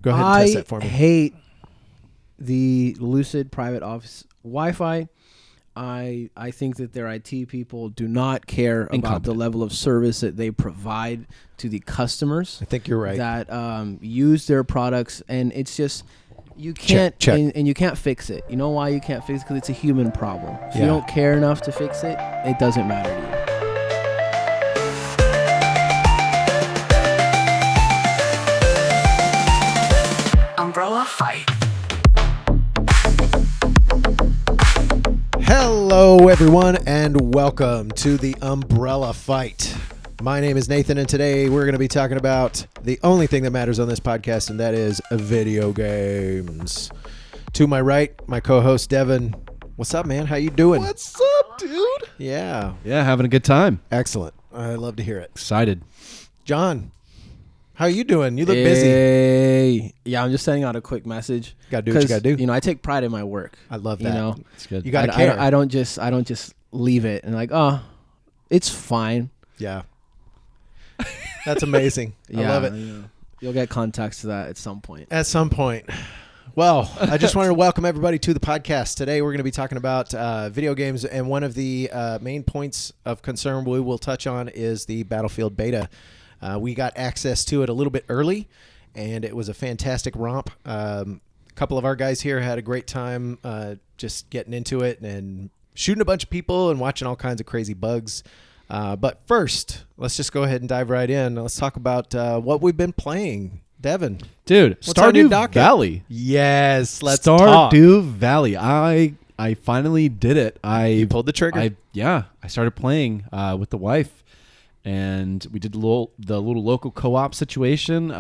Go ahead and test that for me. I hate the Lucid private office Wi-Fi. I think that their IT people do not care about the level of service that they provide to the customers. I think you're right. That use their products, and it's just you can't check. And you can't fix it. You know why you can't fix it? Because it's a human problem. If you don't care enough to fix it, it doesn't matter to you. Umbrella Fight. Hello, everyone, and welcome to the Umbrella Fight. My name is Nathan, and today we're going to be talking about the only thing that matters on this podcast, and that is video games. To my right, my co-host Devin. What's up, man? How you doing? What's up, dude? Yeah, having a good time. excellent. I love to hear it. Excited. John, how you doing? You look busy. Hey. Yeah, I'm just sending out a quick message. Gotta do what you gotta do. You know, I take pride in my work. I love that. You know, It's good. You gotta care. I don't just leave it and like, oh, it's fine. Yeah. That's amazing. I love it. You know, you'll get context to that at some point. At some point. Well, I just wanted to welcome everybody to the podcast. Today we're going to be talking about video games, and one of the main points of concern we will touch on is the Battlefield beta. We got access to it a little bit early, and it was a fantastic romp. A couple of our guys here had a great time just getting into it and shooting a bunch of people and watching all kinds of crazy bugs. But first, let's just go ahead and dive right in. Let's talk about what we've been playing. Devin. Dude, What's on your Stardew docket? Valley. Yes, let's talk. Stardew Valley. I finally did it. You pulled the trigger. I started playing with the wife, and we did the little local co-op situation.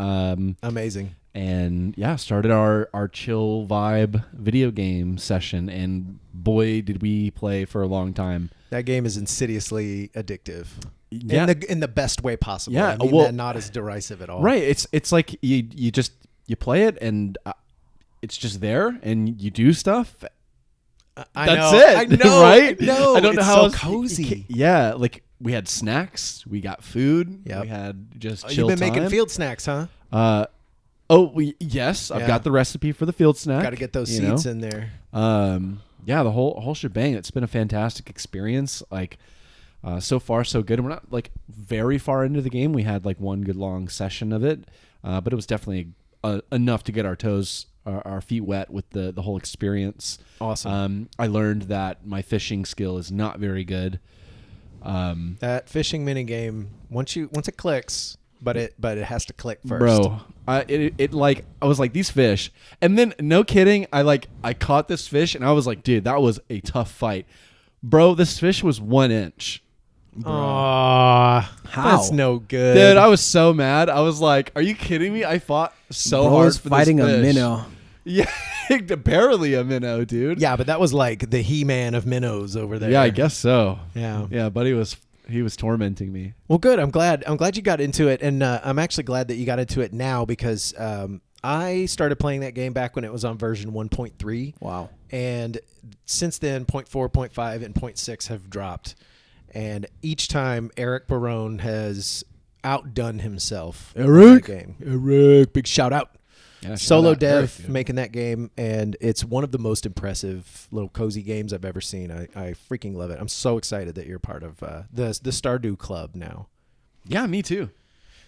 Amazing. And started our chill vibe video game session, and boy, did we play for a long time. That game is insidiously addictive. Yeah. In the best way possible. Yeah, I mean well, that not as derisive at all. Right. It's like you play it, and it's just there, and you do stuff. I That's know. it. I know. Right? I know. I don't know It's how so else- cozy. Yeah, like we had snacks, we got food, Yep. we had just Oh, chill you've been making time. field snacks, huh? Yes, I've Yeah. got the recipe for the field snack. Got to get those you seeds know? in there. The whole shebang. It's been a fantastic experience. Like so far so good. We're not like very far into the game. We had like one good long session of it, but it was definitely enough to get our feet wet with the whole experience. Awesome. I learned that my fishing skill is not very good. That fishing mini game, once it clicks, but it has to click first. Bro, I was like, these fish, and then no kidding, I caught this fish, and I was like, dude, that was a tough fight, bro. This fish was 1 inch. Aw, How? that's no good. Dude, I was so mad. I was like, are you kidding me? I fought so Bro hard was for fighting this a fish. minnow. Yeah, barely a minnow, dude. Yeah, but that was like the He-Man of minnows over there. Yeah, I guess so. Yeah. Yeah, but he was tormenting me. Well, good. I'm glad you got into it, and I'm actually glad that you got into it now because I started playing that game back when it was on version 1.3. Wow. And since then, 0.4, 0.5, and 0.6 have dropped. And each time, Eric Barone has outdone himself. in that game. Eric, big shout out. Yeah, shout Solo out dev Eric, dude. making that game, and it's one of the most impressive little cozy games I've ever seen. I freaking love it. I'm so excited that you're part of the Stardew Club now. Yeah, me too.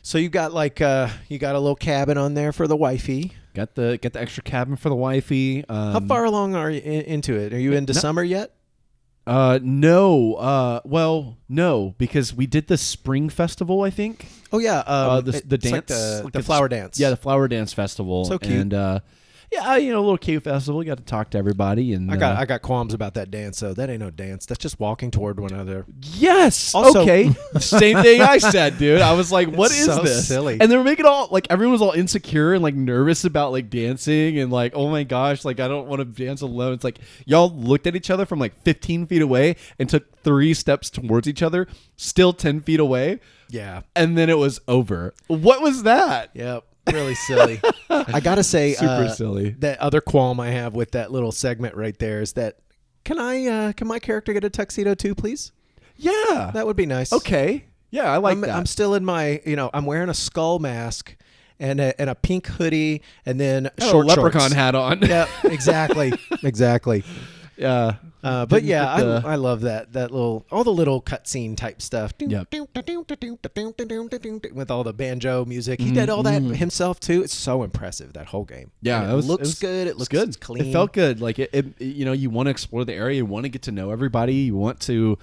So you got a little cabin on there for the wifey. Got the extra cabin for the wifey. How far along are you into it? Are you into summer yet? No. No, because we did the spring festival, I think. Oh yeah, The it's dance, like like the the flower dance. Yeah, the flower dance festival. So cute. And a little cute festival. You got to talk to everybody. And I got qualms about that dance. So that ain't no dance. That's just walking toward one another. yes. Also- Okay. Same thing I said, dude. I was like, what is so this? silly. And they were making all like everyone was all insecure and like nervous about like dancing and like, oh my gosh, like I don't want to dance alone. It's like y'all looked at each other from like 15 feet away and took 3 steps towards each other, still 10 feet away. Yeah. And then it was over. What was that? Yep. Really silly. I gotta say, Super silly. That other qualm I have with that little segment right there is that can my character get a tuxedo too, please? Yeah. That would be nice. Okay. Yeah, I like that. I'm still in my, I'm wearing a skull mask, and a pink hoodie, and then Had short a leprechaun shorts. hat on. Yeah, exactly. Yeah. But yeah, I love that little, all the little cutscene type stuff. Yep. With all the banjo music. He did all that himself too. It's so impressive, that whole game. Yeah, And it looks good. It looks good. clean. It felt good. Like it you want to explore the area, you want to get to know everybody, you want to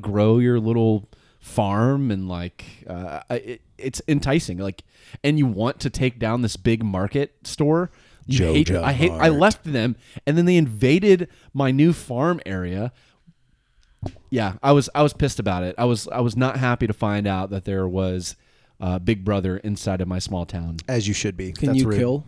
grow your little farm, and it's enticing. Like, and you want to take down this big market store. I left them, and then they invaded my new farm area. Yeah, I was pissed about it. I was not happy to find out that there was Big Brother inside of my small town. As you should be. Can That's you rude. kill?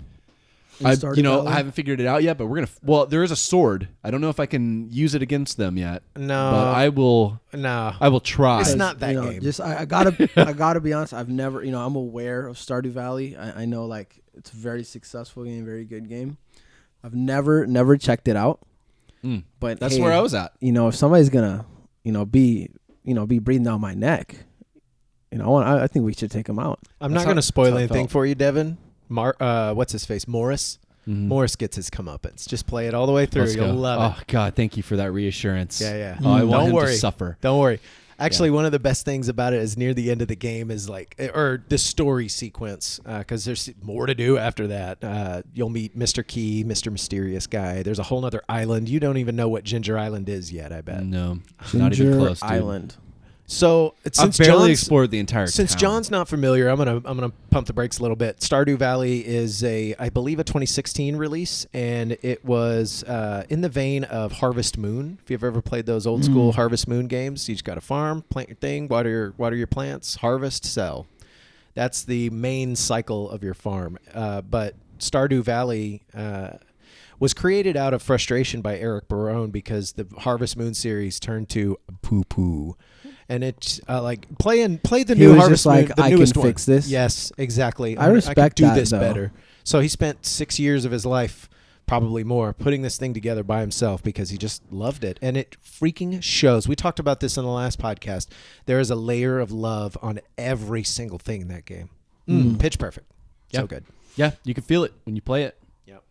I haven't figured it out yet, but we're gonna. Well, there is a sword. I don't know if I can use it against them yet. No, but I will. No, I will try. It's not that game. Just I gotta be honest. I've never, I'm aware of Stardew Valley. I know like it's a very successful game, very good game. I've never checked it out. But that's where I was at. If somebody's gonna, be breathing down my neck, I think we should take them out. I'm not going to spoil anything felt. for you, Devin. What's his face? Morris. Morris gets his comeuppance. Just play it all the way through. You'll love it. Oh God, thank you for that reassurance. Yeah. Oh, I want Don't him worry. to suffer. Don't worry. Actually, one of the best things about it is near the end of the game is or the story sequence, because there's more to do after that. You'll meet Mr. Key, Mr. Mysterious Guy. There's a whole other island. You don't even know what Ginger Island is yet, I bet. No, Ginger not even close. Dude. Island. So I've barely explored the entire. Since town. John's not familiar, I'm gonna pump the brakes a little bit. Stardew Valley is I believe a 2016 release, and it was in the vein of Harvest Moon. If you've ever played those old school Harvest Moon games, you just got a farm, plant your thing, water your plants, harvest, sell. That's the main cycle of your farm. But Stardew Valley was created out of frustration by Eric Barone because the Harvest Moon series turned to poo-poo. And it's play the new Harvest Moon, the I newest can one. fix this. Yes, exactly. I respect I can do that, this though. better. So he spent 6 years of his life, probably more, putting this thing together by himself because he just loved it. And it freaking shows. We talked about this in the last podcast. There is a layer of love on every single thing in that game. Pitch perfect. Yeah. So good. Yeah, you can feel it when you play it. Yep.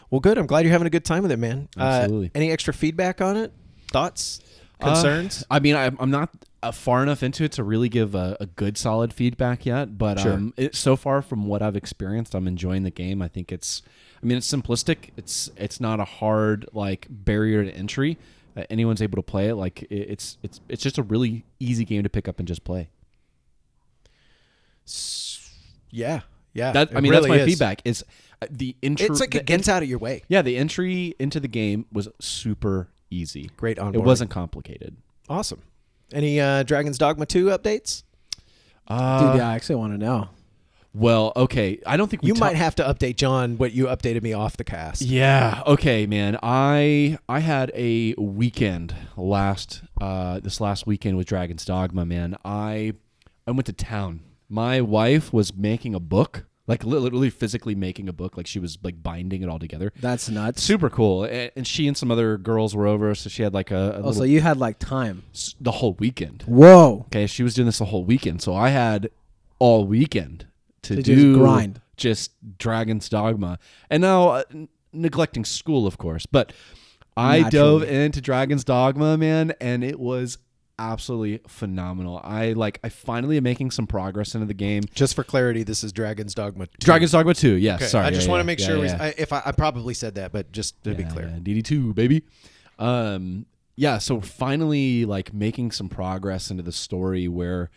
Well, good. I'm glad you're having a good time with it, man. Absolutely. Any extra feedback on it? Thoughts? Concerns? I mean, I'm not far enough into it to really give a good, solid feedback yet. But Sure. So far from what I've experienced, I'm enjoying the game. I think it's simplistic. It's not a hard barrier to entry. Anyone's able to play it. It's just a really easy game to pick up and just play. Yeah. That's my feedback. Is the intro? It's like it gets out of your way. Yeah, the entry into the game was super easy. Great onboarding. It wasn't complicated. Awesome. Any Dragon's Dogma 2 updates? Dude, I actually want to know. Well, okay. I don't think you might have to update John what you updated me off the cast. Yeah. Okay, man. I had a weekend this last weekend with Dragon's Dogma, man. I went to town. My wife was making a book, literally physically making a book, she was binding it all together. That's nuts. Super cool. And she and some other girls were over, so she had so you had time the whole weekend. Whoa. Okay, she was doing this the whole weekend, so I had all weekend to do just grind. Just Dragon's Dogma, and now neglecting school, of course. But I dove into Dragon's Dogma, man, and it was absolutely phenomenal. I finally am making some progress into the game. Just for clarity, this is Dragon's Dogma 2. Dragon's Dogma 2, yes. Okay. Sorry. I just want to make sure. Yeah. I probably said that, but just to be clear. DD2, baby. So finally making some progress into the story where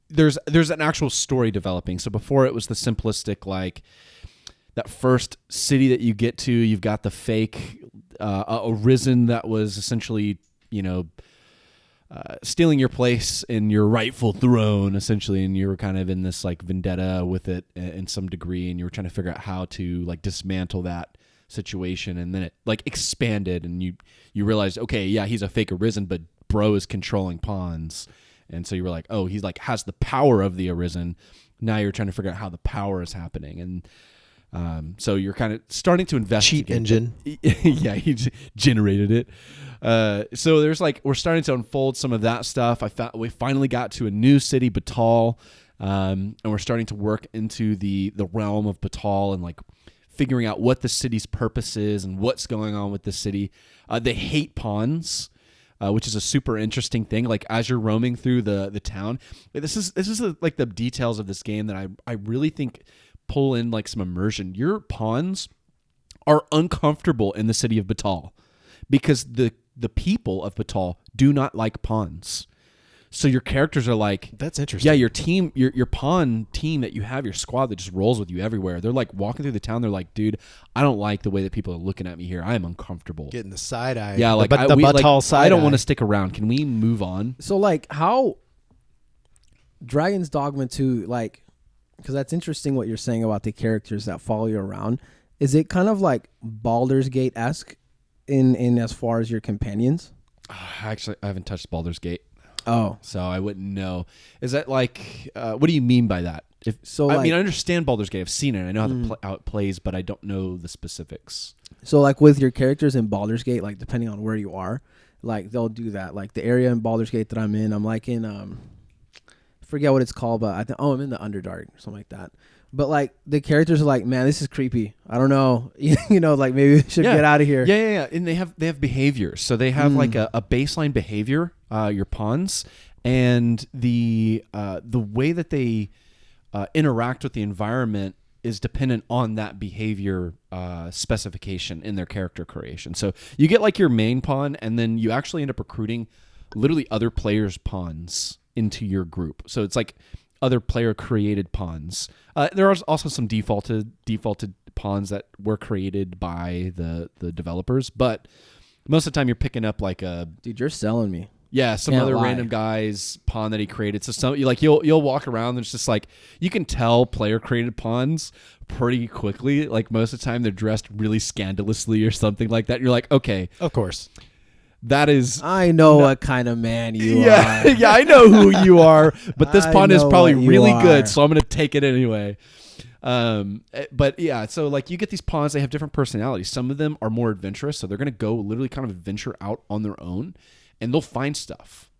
there's an actual story developing. So before it was the simplistic that first city that you get to, you've got the fake arisen that was essentially, stealing your place in your rightful throne, essentially, and you were kind of in this vendetta with it in some degree, and you were trying to figure out how to dismantle that situation, and then it expanded, and you realized, okay, yeah, he's a fake arisen, but bro is controlling pawns, and so you were oh, he's has the power of the arisen. Now you're trying to figure out how the power is happening, and so you're kind of starting to investigate. Cheat engine. Yeah, he generated it. So there's we're starting to unfold some of that stuff. We finally got to a new city, Batal, and we're starting to work into the realm of Batal and like figuring out what the city's purpose is and what's going on with the city. They hate pawns, which is a super interesting thing. Like as you're roaming through the town, this is like the details of this game that I really think pull in like some immersion. Your pawns are uncomfortable in the city of Batal because the people of Batal do not like pawns. So your characters are like, that's interesting. Yeah, your team, your pawn team that you have, your squad that just rolls with you everywhere. They're like walking through the town. They're like, dude, I don't like the way that people are looking at me here. I am uncomfortable. Getting the side eye. Yeah, like the Batal side eye. I don't want to stick around. Can we move on? So like how Dragon's Dogma 2, like, because that's interesting what you're saying about the characters that follow you around. Is it kind of like Baldur's Gate-esque in as far as your companions? Actually, I haven't touched Baldur's Gate. Oh, so I wouldn't know. Is that like? What do you mean by that? I mean, I understand Baldur's Gate. I've seen it. I know how it plays, but I don't know the specifics. So, like with your characters in Baldur's Gate, like depending on where you are, like they'll do that. Like the area in Baldur's Gate that I'm in, I'm like in I forget what it's called, but I think I'm in the Underdark or something like that. But like the characters are like, man, this is creepy. I don't know, you know, like maybe we should get out of here. Yeah. And they have behaviors. So they have like a baseline behavior, your pawns, and the way that they interact with the environment is dependent on that behavior specification in their character creation. So you get like your main pawn, and then you actually end up recruiting literally other players' pawns into your group. So it's like other player created pawns. There are also some defaulted pawns that were created by the developers, but most of the time you're picking up like a dude. You're selling me. Yeah, some Can't other lie. random guy's pawn that he created. So you'll walk around and it's just like you can tell player created pawns pretty quickly. Like most of the time they're dressed really scandalously or something like that. And you're like, okay, of course. That is, I know what kind of man you are. Yeah, I know who you are, but this pawn is probably really are. good, so I'm going to take it anyway. But yeah, so like you get these pawns, they have different personalities. Some of them are more adventurous, so they're going to go literally kind of adventure out on their own, and they'll find stuff.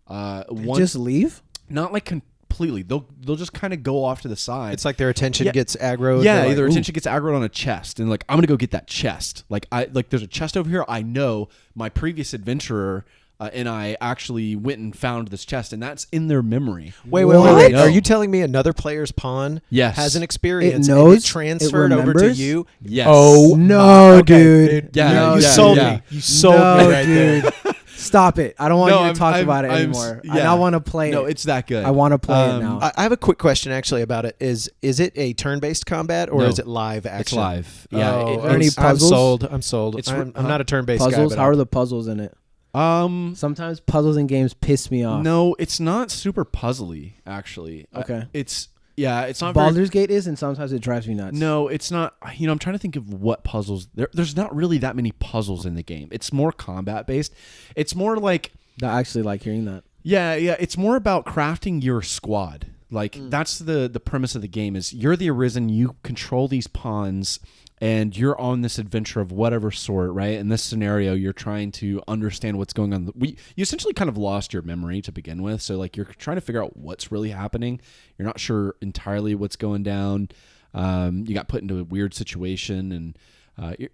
Just leave? Not like completely. They'll just kind of go off to the side. It's like their attention gets aggroed. Yeah, like, their attention gets aggroed on a chest, and like I'm gonna go get that chest. Like there's a chest over here. I know my previous adventurer and I actually went and found this chest, and that's in their memory. Wait. Are you telling me another player's pawn has an experience it knows, and it transferred over to you? Yes. Oh no, dude. Yeah, no, you sold me. You sold me right dude. there. Stop it. I don't want you to talk about it anymore. I don't want to play it. No, it's that good. I want to play it now. I have a quick question actually about it. Is it a turn-based combat or is it live action? It's live. Yeah. Are there any puzzles? I'm sold. I'm not a turn-based guy. Puzzles? How are the puzzles in it? Sometimes puzzles in games piss me off. No, it's not super puzzly actually. Okay. It's not Baldur's Gate is, and sometimes it drives me nuts. No, it's not. You know, I'm trying to think of what puzzles. There's not really that many puzzles in the game. It's more combat based. It's more like I actually like hearing that. Yeah. It's more about crafting your squad. Like that's the premise of the game. Is you're the Arisen. You control these pawns, and you're on this adventure of whatever sort, right? In this scenario, you're trying to understand what's going on. You essentially kind of lost your memory to begin with. So like you're trying to figure out what's really happening. You're not sure entirely what's going down. You got put into a weird situation, and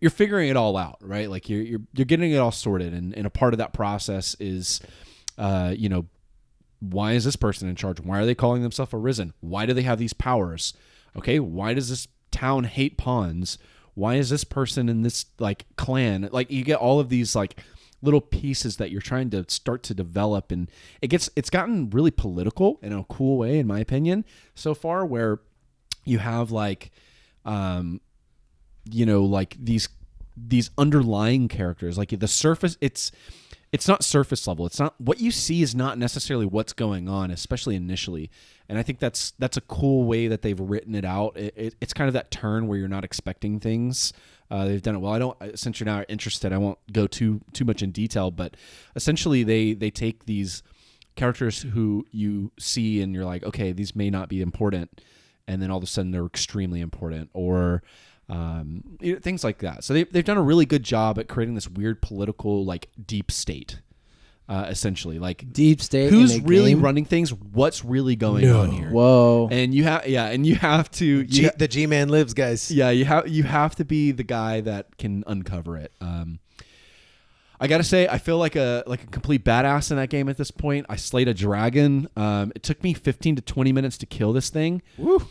you're figuring it all out, right? Like you're getting it all sorted. And a part of that process is, why is this person in charge? Why are they calling themselves Arisen? Why do they have these powers? Okay, why does this town hate pawns? Why is this person in this like clan? Like you get all of these like little pieces that you're trying to start to develop, and it's gotten really political in a cool way, in my opinion, so far, where you have like like these underlying characters, like the surface. It's not surface level. It's not what you see is not necessarily what's going on, especially initially. And I think that's a cool way that they've written it out. It's kind of that turn where you're not expecting things. They've done it well. Since you're now interested, I won't go too much in detail, but essentially they take these characters who you see and you're like, okay, these may not be important, and then all of a sudden they're extremely important, or things like that. So they've done a really good job at creating this weird political like deep state essentially. Like deep state. Who's in a really game? running things? What's really going on here? Whoa. And you have to. The G-Man lives, guys. Yeah, you have to be the guy that can uncover it. I gotta say, I feel like a complete badass in that game at this point. I slayed a dragon. It took me 15 to 20 minutes to kill this thing. Woo.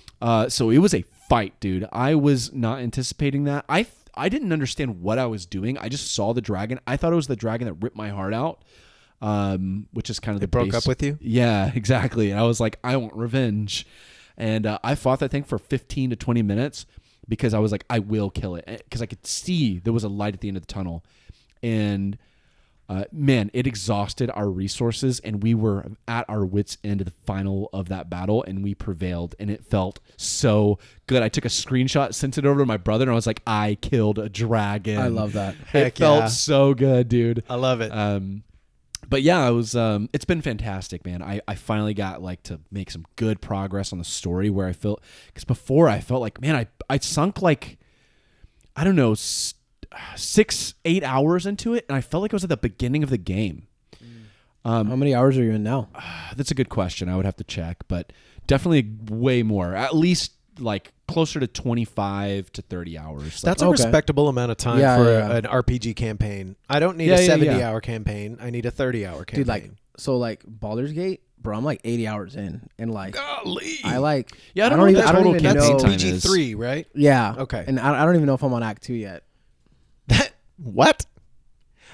So it was a fight, dude. I was not anticipating that. I didn't understand what I was doing. I just saw the dragon. I thought it was the dragon that ripped my heart out, which is kind of It broke up with you? Yeah, exactly. And I was like, I want revenge. And I fought that thing for 15 to 20 minutes because I was like, I will kill it. Because I could see there was a light at the end of the tunnel. And man, it exhausted our resources, and we were at our wits' end of the final of that battle, and we prevailed, and it felt so good. I took a screenshot, sent it over to my brother, and I was like, I killed a dragon. I love that. It felt so good, dude. I love it. But yeah, it was. It's been fantastic, man. I finally got like to make some good progress on the story where I felt, because before I felt like, man, I sunk like, I don't know, 6-8 hours into it, and I felt like I was at the beginning of the game. How many hours are you in now? That's a good question. I would have to check, but definitely way more. At least like closer to 25 to 30 hours. That's a respectable amount of time for an RPG campaign. I don't need a 70-hour campaign. I need a 30-hour campaign. Dude, like Baldur's Gate, bro, I'm like 80 hours in, and like, golly. I like, I don't even know. That's know. PG-3, right? Yeah. Okay. And I don't even know if I'm on Act 2 yet. What?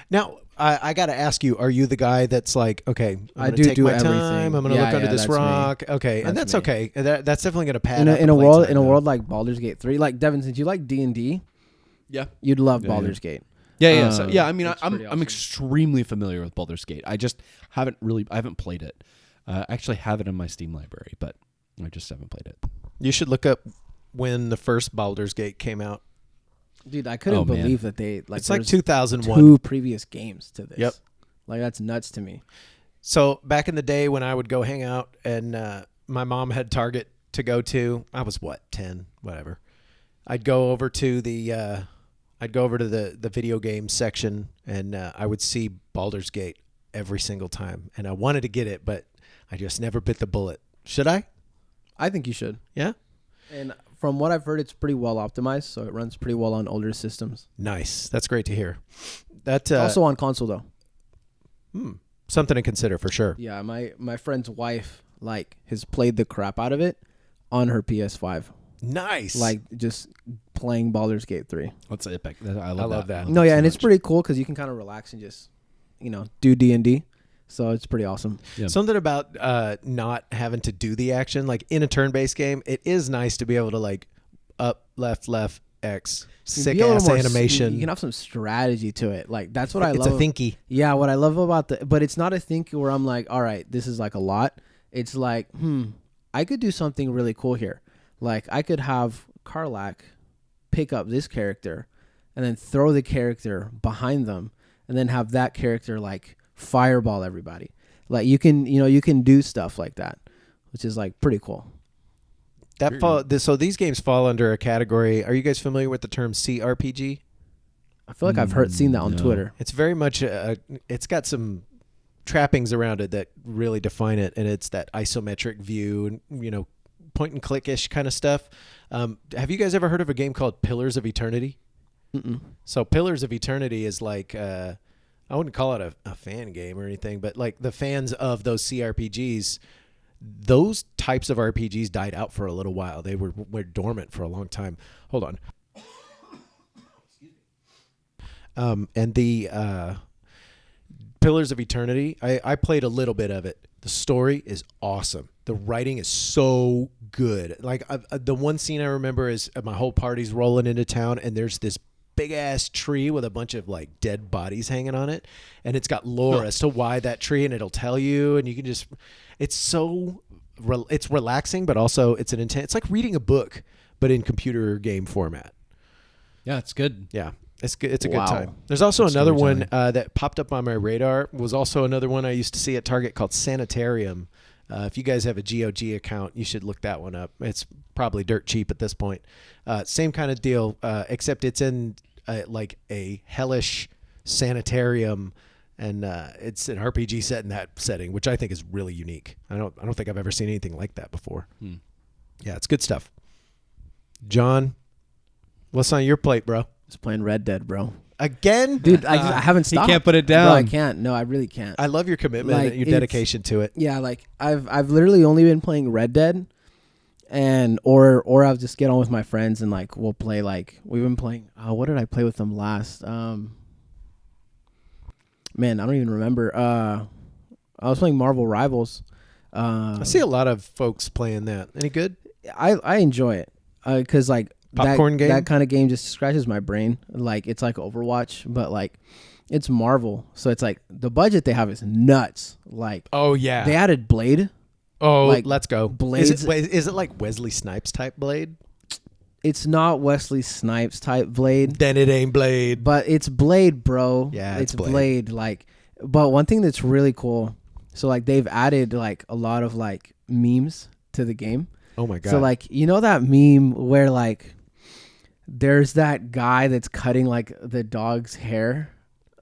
Now, I got to ask you, are you the guy that's like, okay, I'm going to take my time, I'm going to look under this rock. Me. Okay, and that's okay. That's definitely going to pad in a world like Baldur's Gate 3. Like, Devin, since you like D&D, you'd love Baldur's Gate. I mean, I'm extremely familiar with Baldur's Gate. I just haven't played it. I actually have it in my Steam library, but I just haven't played it. You should look up when the first Baldur's Gate came out. Dude, I couldn't believe that they it's like 2001. 2 previous games to this. Yep. Like, that's nuts to me. So back in the day when I would go hang out and my mom had Target to go to, I was 10, whatever. I'd go over to the video game section, and I would see Baldur's Gate every single time, and I wanted to get it, but I just never bit the bullet. Should I? I think you should. Yeah. And from what I've heard, it's pretty well optimized, so it runs pretty well on older systems. Nice. That's great to hear. That's also on console though. Something to consider for sure. Yeah, my friend's wife has played the crap out of it on her PS5. Nice. Like just playing Baldur's Gate 3. That's epic. I love that. No, yeah, and it's pretty cool because you can kind of relax and just do D&D. So it's pretty awesome. Yeah. Something about not having to do the action, like in a turn-based game, it is nice to be able to like up, left, X, sick ass animation. You can have some strategy to it. Like that's what I love. It's a thinky. Yeah, what I love about but it's not a thinky where I'm like, all right, this is like a lot. It's like, I could do something really cool here. Like I could have Karlach pick up this character and then throw the character behind them and then have that character like fireball everybody. Like you can do stuff like that, which is like pretty cool. So these games fall under a category. Are you guys familiar with the term CRPG? I feel like I've seen that on Twitter. It's very much it's got some trappings around it that really define it, and it's that isometric view and point and click-ish kind of stuff. Have you guys ever heard of a game called Pillars of Eternity? Mm-mm. So Pillars of Eternity is like I wouldn't call it a fan game or anything, but like the fans of those CRPGs, those types of RPGs died out for a little while. They were dormant for a long time. Hold on. And the Pillars of Eternity, I played a little bit of it. The story is awesome. The writing is so good. Like the one scene I remember is my whole party's rolling into town, and there's this big ass tree with a bunch of like dead bodies hanging on it, and it's got lore as to why that tree, and it'll tell you, and you can just, it's relaxing, but also it's it's like reading a book but in computer game format. Yeah, it's good. Yeah, it's good. It's a good time. There's also another one that popped up on my radar, was also another one I used to see at Target called Sanitarium. If you guys have a GOG account, you should look that one up. It's probably dirt cheap at this point. Same kind of deal, except it's in like a hellish sanitarium, and it's an RPG set in that setting, which I think is really unique. I don't think I've ever seen anything like that before. Yeah, it's good stuff. John, what's on your plate, bro? Just playing Red Dead, bro. Again, Dude, I haven't stopped. You can't put it down. Bro, I can't. No, I really can't. I love your commitment Like, and your dedication to it. Yeah, like I've literally only been playing Red Dead, and or I'll just get on with my friends and like we'll play like we've been playing. What did I play with them last? Man, I don't even remember. I was playing Marvel Rivals. I see a lot of folks playing that. Any good? I enjoy it because like Popcorn game? That kind of game just scratches my brain. Like it's like Overwatch, but like it's Marvel, so it's like the budget they have is nuts. Like Oh yeah, they added Blade. Oh, like, let's go. Blades. Is it like Wesley Snipes type Blade? It's not Wesley Snipes type Blade. Then it ain't Blade. But it's Blade, bro. Yeah, it's Blade. Blade. Like, but one thing that's really cool. So like they've added like a lot of like memes to the game. Oh my god. So like you know that meme where like there's that guy that's cutting like the dog's hair,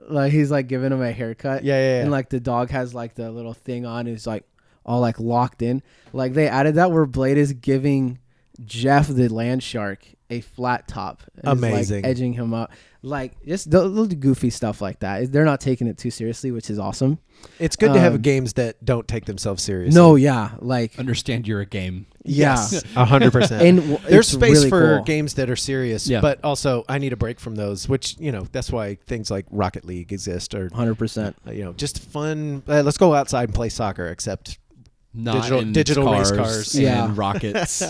like he's like giving him a haircut. Yeah. And like the dog has like the little thing on, is like all like locked in. Like they added that where Blade is giving Jeff the land shark a flat top. And is, Amazing. like, edging him up. Like just the little goofy stuff like that. They're not taking it too seriously, which is awesome. It's good to have games that don't take themselves seriously. No, yeah, like Understand you're a game. Yes, yeah, 100%. and There's it's space really for cool. games that are serious, Yeah. but also I need a break from those. Which that's why things like Rocket League exist, or 100%. just fun. Let's go outside and play soccer, except Not digital in race cars cars. and Yeah. rockets.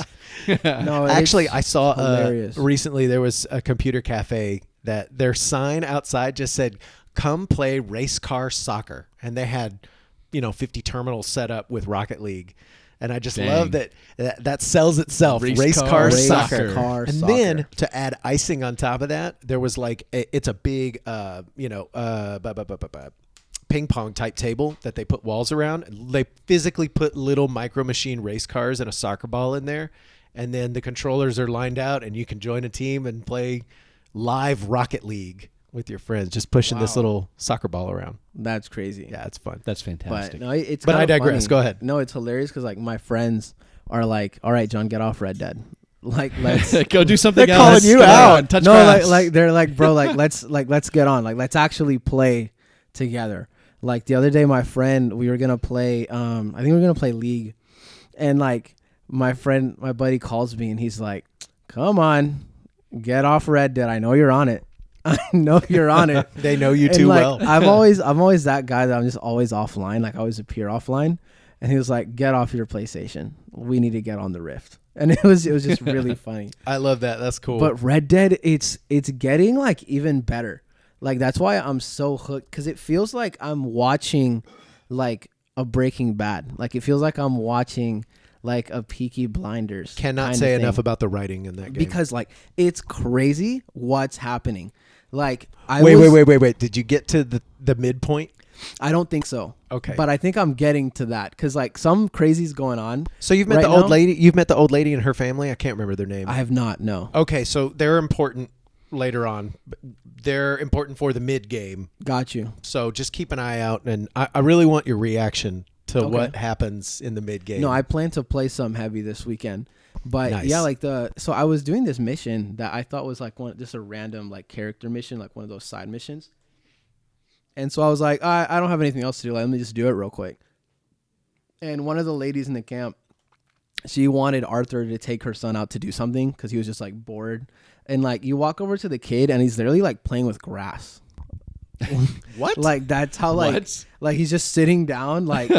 No, Actually, it's I saw hilarious. recently there was a computer cafe that their sign outside just said, "Come play race car soccer," and they had 50 terminals set up with Rocket League. And I just Dang. love that sells itself. Race car car Race soccer. car And soccer. then to add icing on top of that, there was like it's a big ping pong type table that they put walls around. They physically put little micro machine race cars and a soccer ball in there, and then the controllers are lined out, and you can join a team and play live Rocket League with your friends, just pushing this little soccer ball around. That's crazy. Yeah, it's fun. That's fantastic. But no, it's But I kinda digress. funny. Go ahead. No, it's hilarious because like my friends are like, "All right, John, get off Red Dead. Like, let's." Go do something They're else. calling you Come out. on, touch No, grass. like they're like, bro, let's get on. Like, let's actually play together. Like the other day, my friend, we were gonna play. I think we were gonna play League, and like my buddy calls me and he's like, "Come on, get off Red Dead. I know you're on it. I know you're on it." They know you And, too like, well. I'm always that guy that I'm just always offline. Like I always appear offline. And he was like, "Get off your PlayStation. We need to get on the Rift." And it was just really funny. I love that. That's cool. But Red Dead, it's getting like even better. Like that's why I'm so hooked, because it feels like I'm watching like a Breaking Bad. Like it feels like I'm watching like a Peaky Blinders. Cannot kind say of enough thing. about the writing in that game. Because like it's crazy what's happening. Like Wait. Did you get to the midpoint? I don't think so. Okay. But I think I'm getting to that because like some crazy's going on. So you've met right the old now? lady. You've met the old lady and her family. I can't remember their name. I have not. No. Okay, so they're important later on. But they're important for the mid game. Got you. So just keep an eye out, and I really want your reaction to Okay. what happens in the mid game. No, I plan to play some heavy this weekend. But Nice. yeah, like so I was doing this mission that I thought was like just a random like character mission, like one of those side missions. And so I was like, I don't have anything else to do. Let me just do it real quick. And one of the ladies in the camp, she wanted Arthur to take her son out to do something because he was just like bored. And like you walk over to the kid and he's literally like playing with grass. what? Like that's how like he's just sitting down like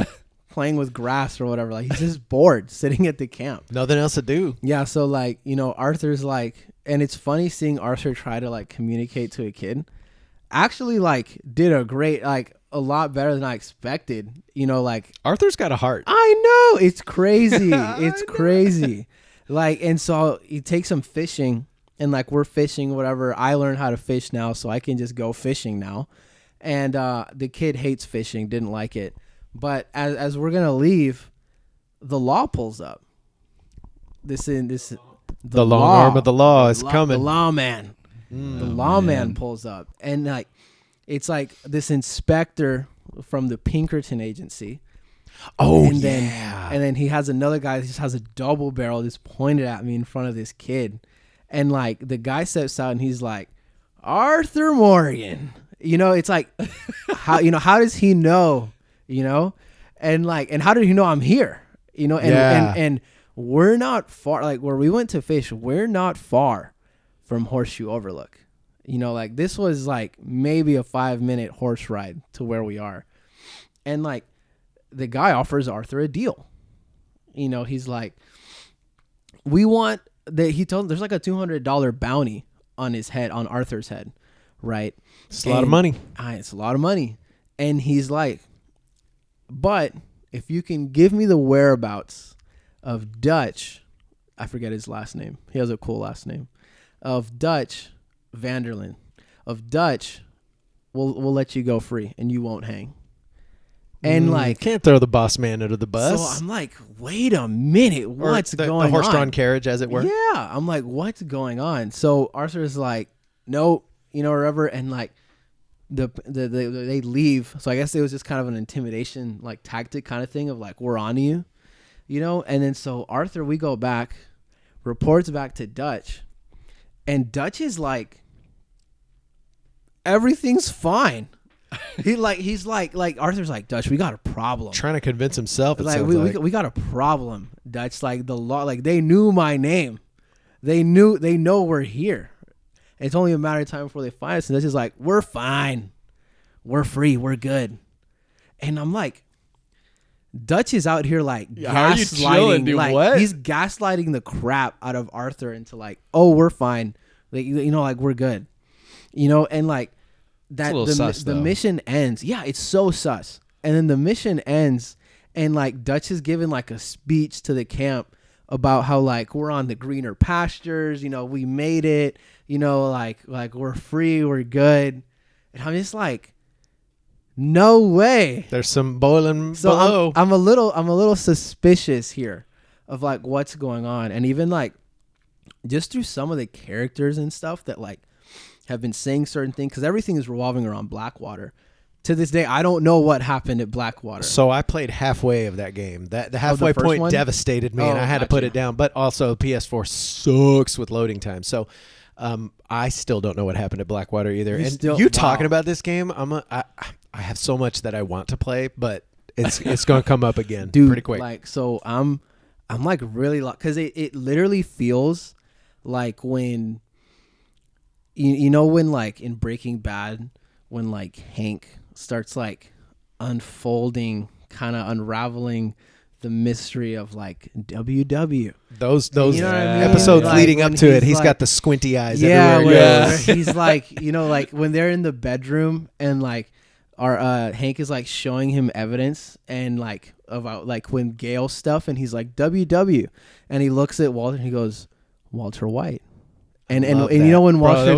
playing with grass or whatever. Like he's just bored sitting at the camp. Nothing else to do. Yeah, so like, Arthur's like, and it's funny seeing Arthur try to like communicate to a kid. Actually like did a great, like a lot better than I expected. Like Arthur's got a heart. I know, it's crazy. It's crazy. Like, and so he takes him fishing and like we're fishing, whatever. I learned how to fish now, so I can just go fishing now. And the kid hates fishing, didn't like it. But as we're gonna leave, the law pulls up. The long arm of the law is coming. The lawman. The lawman pulls up, and like it's like this inspector from the Pinkerton agency. Oh, and then he has another guy that just has a double barrel just pointed at me in front of this kid. And like the guy steps out and he's like, Arthur Morgan. You know, it's like, how does he know? You know, and how did he know I'm here? You know, and we're not far. Like where we went to fish, we're not far from Horseshoe Overlook. You know, like this was like maybe a 5-minute horse ride to where we are, and like the guy offers Arthur a deal. You know, he's like, we want that. He told him there's like a $200 bounty on his head, on Arthur's head, right? It's a lot of money. It's a lot of money. And he's like, but if you can give me the whereabouts of Dutch, I forget his last name. He has a cool last name. Of Dutch Vanderlyn. Of Dutch, we'll let you go free and you won't hang. And like, can't throw the boss man under the bus. So I'm like, wait a minute, what's going on? The horse-drawn carriage, as it were. Yeah, I'm like, what's going on? So Arthur's like, nope, you know, or whatever, and like, they leave. So I guess it was just kind of an intimidation, like tactic kind of thing of like, we're on you, you know. And then so Arthur, we go back, reports back to Dutch, and Dutch is like, everything's fine. He's like Arthur's like, Dutch, we got a problem. Trying to convince himself. It like we got a problem, Dutch. Like the law, like they knew my name, they know we're here. It's only a matter of time before they find us. And Dutch is like, we're fine, we're free, we're good. And I'm like, Dutch is out here like gaslighting, dude, like what? He's gaslighting the crap out of Arthur into like, oh, we're fine, like, you know, like we're good, you know, and like. That the mission ends. Yeah, it's so sus. And then the mission ends, and like Dutch is giving like a speech to the camp about how like we're on the greener pastures. You know, we made it. You know, like we're free, we're good. And I'm just like, no way. There's some boiling below. I'm a little suspicious here of like what's going on, and even like just through some of the characters and stuff that like have been saying certain things, because everything is revolving around Blackwater. To this day, I don't know what happened at Blackwater. So I played halfway of that game. The halfway point one devastated me, and I had to put it down. But also, PS4 sucks with loading time. So I still don't know what happened at Blackwater either. Talking about this game, I have so much that I want to play, but it's going to come up again, dude, pretty quick. Like, so I'm like really, because it literally feels like when. You know when like in Breaking Bad when like Hank starts like unfolding, kind of unraveling the mystery of like WW. Those you know episodes like leading up to it, he's like, got the squinty eyes everywhere. Yeah, he's like, you know, like when they're in the bedroom and like our Hank is like showing him evidence and like about like when Gale stuff, and he's like WW, and he looks at Walter and he goes, Walter White. And you know when Walter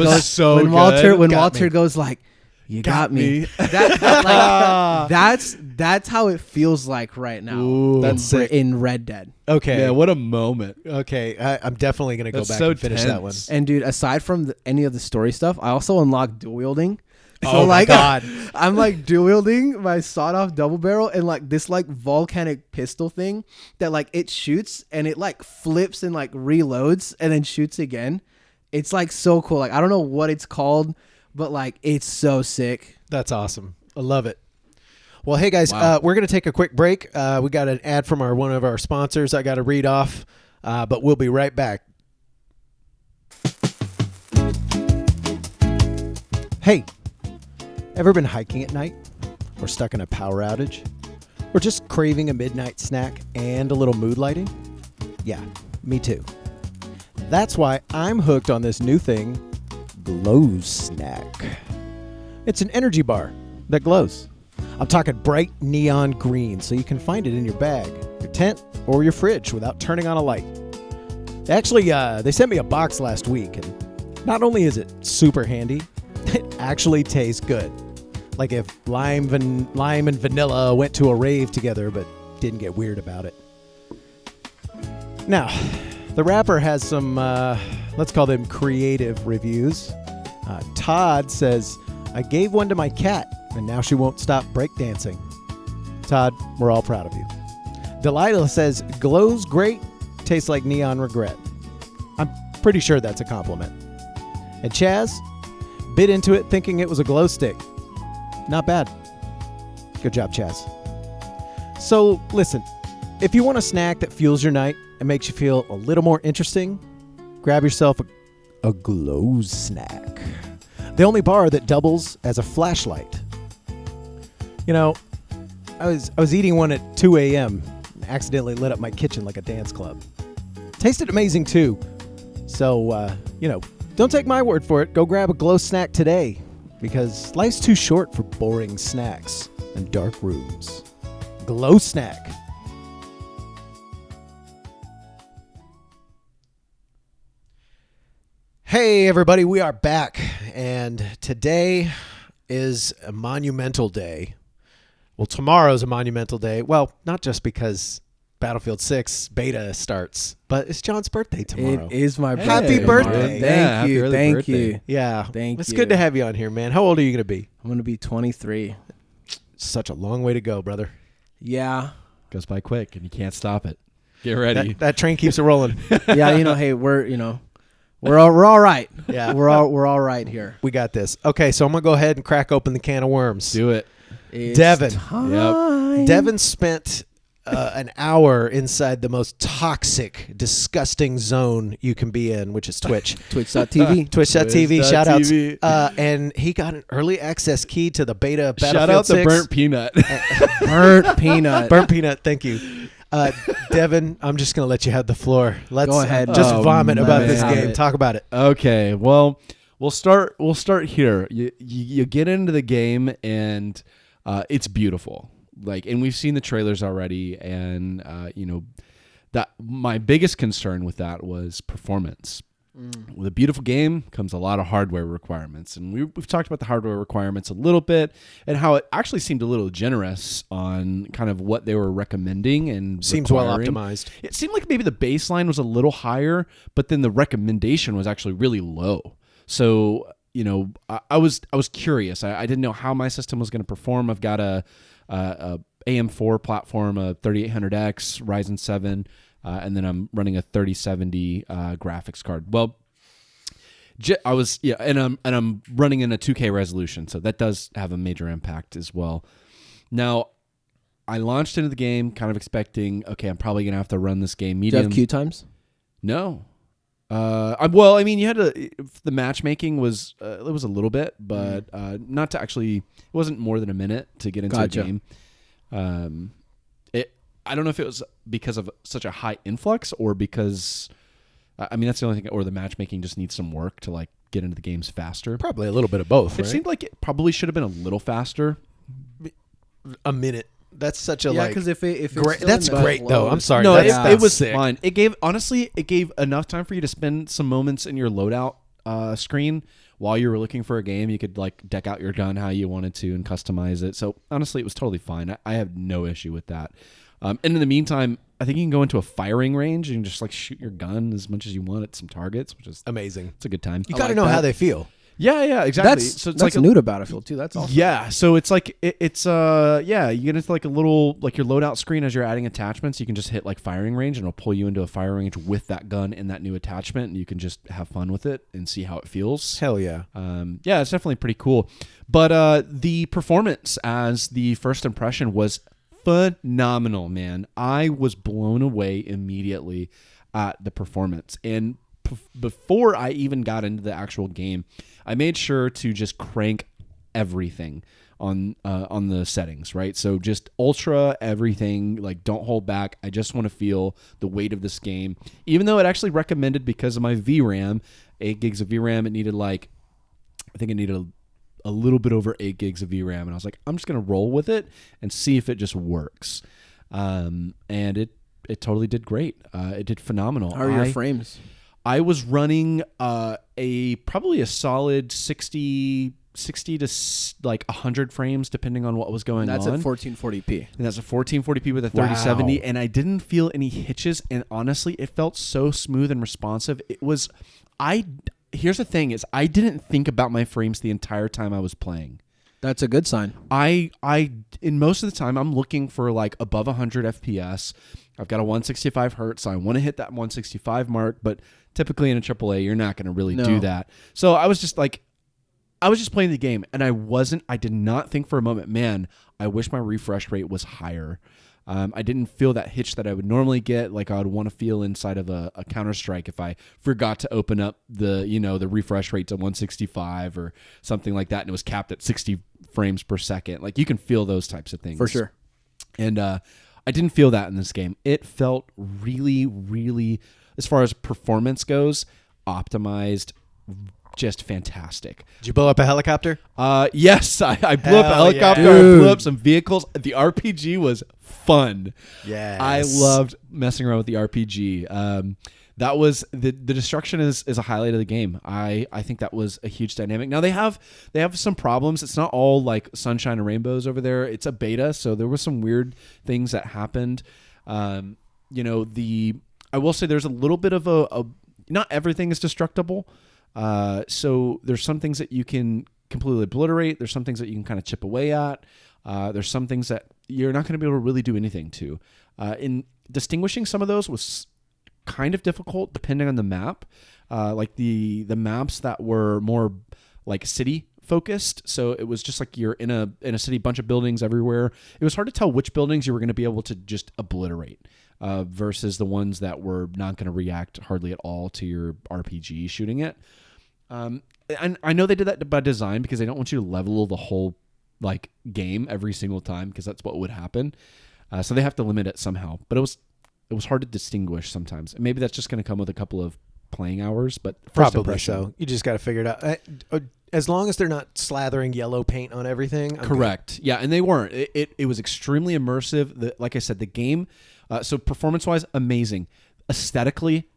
Walter goes like, you got me. That's how it feels like right now. Ooh, that's in Red Dead. Okay, yeah, what a moment. Okay, I'm definitely gonna go back and finish that one. And dude, aside from any of the story stuff, I also unlocked dual wielding. So my God. I'm like dual wielding my sawed-off double barrel and like this like volcanic pistol thing that like it shoots and it like flips and like reloads and then shoots again. It's like so cool. Like I don't know what it's called, but like it's so sick. That's awesome. I love it. Well, hey guys, we're gonna take a quick break. We got an ad from one of our sponsors. I got to read off, but we'll be right back. Hey, ever been hiking at night, or stuck in a power outage, or just craving a midnight snack and a little mood lighting? Yeah, me too. That's why I'm hooked on this new thing, GloSnack. It's an energy bar that glows. I'm talking bright neon green, so you can find it in your bag, your tent, or your fridge without turning on a light. Actually, they sent me a box last week, and not only is it super handy, it actually tastes good. Like if lime and vanilla went to a rave together but didn't get weird about it. Now, the wrapper has some, let's call them creative reviews. Todd says, I gave one to my cat, and now she won't stop breakdancing. Todd, we're all proud of you. Delilah says, glows great, tastes like neon regret. I'm pretty sure that's a compliment. And Chaz bit into it thinking it was a glow stick. Not bad. Good job, Chaz. So, listen, if you want a snack that fuels your night and makes you feel a little more interesting, grab yourself a GloSnack. The only bar that doubles as a flashlight. You know, I was eating one at 2 a.m. and accidentally lit up my kitchen like a dance club. Tasted amazing too. So, don't take my word for it. Go grab a GloSnack today, because life's too short for boring snacks and dark rooms. GloSnack. Hey everybody, we are back, and today is a monumental day. Well, tomorrow's a monumental day. Well, not just because Battlefield 6 beta starts, but it's John's birthday tomorrow. It is my birthday. Happy birthday. Thank you. Thank you. Yeah. Thank It's you. good to have you on here, man. How old are you going to be? I'm going to be 23. Such a long way to go, brother. Yeah. Goes by quick, and you can't stop it. Get ready. That train keeps it rolling. Yeah, hey, we're all right. Yeah. We're all right here. We got this. Okay, so I'm going to go ahead and crack open the can of worms. Do it. It's Devin. time. Devin spent an hour inside the most toxic, disgusting zone you can be in, which is Twitch. Twitch.tv. Twitch.tv, shout outs. Twitch.tv. And he got an early access key to the beta of Shout Battlefield out 6. the burnt peanut. Burnt peanut. Burnt peanut, thank you. Devin, I'm just going to let you have the floor. Let's Go ahead. just Oh, vomit about man. this Have game. it. Talk about it. Okay, well, we'll start here. You get into the game, and it's beautiful. And we've seen the trailers already, and that my biggest concern with that was performance. With a beautiful game comes a lot of hardware requirements, and we've talked about the hardware requirements a little bit, and how it actually seemed a little generous on kind of what they were recommending and Seems well requiring. optimized. It seemed like maybe the baseline was a little higher, but then the recommendation was actually really low. So I was curious. I didn't know how my system was going to perform. I've got a AM4 platform, a 3800X Ryzen 7. And then I'm running a 3070 graphics card. Well, and I'm running in a 2K resolution, so that does have a major impact as well. Now, I launched into the game kind of expecting, okay, I'm probably gonna have to run this game Do you medium. have queue times? No. You had the matchmaking was it was a little bit, but not to actually. It wasn't more than a minute to get into Gotcha. a game. I don't know if it was because of such a high influx or because, that's the only thing, or the matchmaking just needs some work to get into the games faster. Probably a little bit of both, It right? seemed like it probably should have been a little faster. A minute. That's such a because if it's great. still That's in the great though. load- I'm sorry. No, that's it was sick. fine. It gave enough time for you to spend some moments in your loadout screen while you were looking for a game. You could deck out your gun how you wanted to and customize it. So honestly, it was totally fine. I have no issue with that. And in the meantime, I think you can go into a firing range and just shoot your gun as much as you want at some targets, which is Amazing. it's a good time. You got to know how they feel. Yeah, exactly. That's So it's that's like new to Battlefield too. That's awesome. yeah, so it's you get into a little your loadout screen as you're adding attachments. You can just hit firing range, and it'll pull you into a firing range with that gun and that new attachment, and you can just have fun with it and see how it feels. Hell yeah. Yeah, it's definitely pretty cool. But the performance as the first impression was phenomenal, man. I was blown away immediately at the performance. And before I even got into the actual game, I made sure to just crank everything on the settings, right? So just ultra everything, don't hold back. I just want to feel the weight of this game. Even though it actually recommended, because of my VRAM, 8 gigs of VRAM, it needed I think it needed a little bit over 8 gigs of VRAM, and I was like, I'm just gonna roll with it and see if it just works. And it totally did great. It did phenomenal. How are your frames? I was running probably a solid 60 to 100 frames depending on what was going That's on. at 1440p. And that's a 1440p with a 3070, and I didn't feel any hitches. And honestly, it felt so smooth and responsive. here's the thing: is I didn't think about my frames the entire time I was playing. That's a good sign. I in most of the time I'm looking for like above 100 FPS. I've got a 165 hertz, so I want to hit that 165 mark. But typically in a AAA, you're not going to really do that. So I was just playing the game, and I did not think for a moment, man, I wish my refresh rate was higher. I didn't feel that hitch that I would normally get, like I would want to feel inside of a Counter-Strike if I forgot to open up the refresh rate to 165 or something like that, and it was capped at 60 frames per second. Like, you can feel those types of things. For sure. And I didn't feel that in this game. It felt really, really, as far as performance goes, optimized, just fantastic. Did you blow up a helicopter? Yes, I blew up a helicopter. Yeah. I blew up some vehicles. The RPG was fun. Yes. I loved messing around with the RPG. That was the destruction is a highlight of the game. I think that was a huge dynamic. Now they have some problems. It's not all like sunshine and rainbows over there. It's a beta, so there were some weird things that happened. I will say there's a little bit of a not everything is destructible. So there's some things that you can completely obliterate. There's some things that you can kind of chip away at. There's some things that you're not going to be able to really do anything to. In distinguishing some of those was kind of difficult depending on the map. Like the maps that were more like city focused. So it was just like you're in a city, bunch of buildings everywhere. It was hard to tell which buildings you were going to be able to just obliterate. Versus the ones that were not going to react hardly at all to your RPG shooting it. And I know they did that by design because they don't want you to level the whole like game every single time because that's what would happen. So they have to limit it somehow. But it was hard to distinguish sometimes. And maybe that's just going to come with a couple of playing hours. But probably so. You just got to figure it out. As long as they're not slathering yellow paint on everything. Correct. Good. Yeah, and they weren't. It was extremely immersive. Like I said, the game. So performance-wise, amazing. Aesthetically,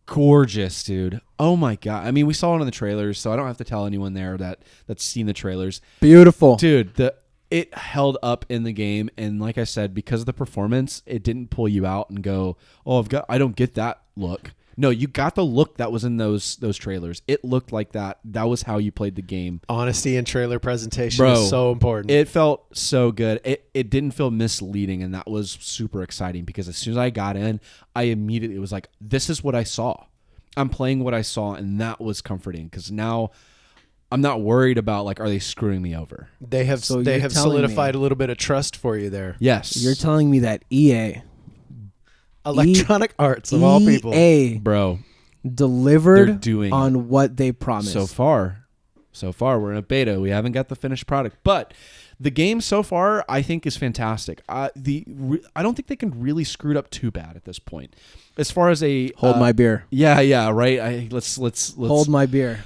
gorgeous, dude. Oh my god! I mean, we saw it in the trailers, so I don't have to tell anyone there that's seen the trailers. Beautiful, dude. It held up in the game, and like I said, because of the performance, it didn't pull you out and go, "Oh, I don't get that look." No, you got the look that was in those trailers. It looked like that. That was how you played the game. Honesty in trailer presentation is so important. It felt so good. It didn't feel misleading, and that was super exciting because as soon as I got in, I immediately was like, this is what I saw. I'm playing what I saw, and that was comforting because now I'm not worried about, like, are they screwing me over? They have solidified a little bit of trust for you there. Yes. You're telling me that EA... Electronic Arts of all people, bro, delivered on what they promised. So far, we're in a beta. We haven't got the finished product, but the game so far I think is fantastic. I don't think they can really screw it up too bad at this point. As far as hold my beer. Yeah, right. Let's hold my beer.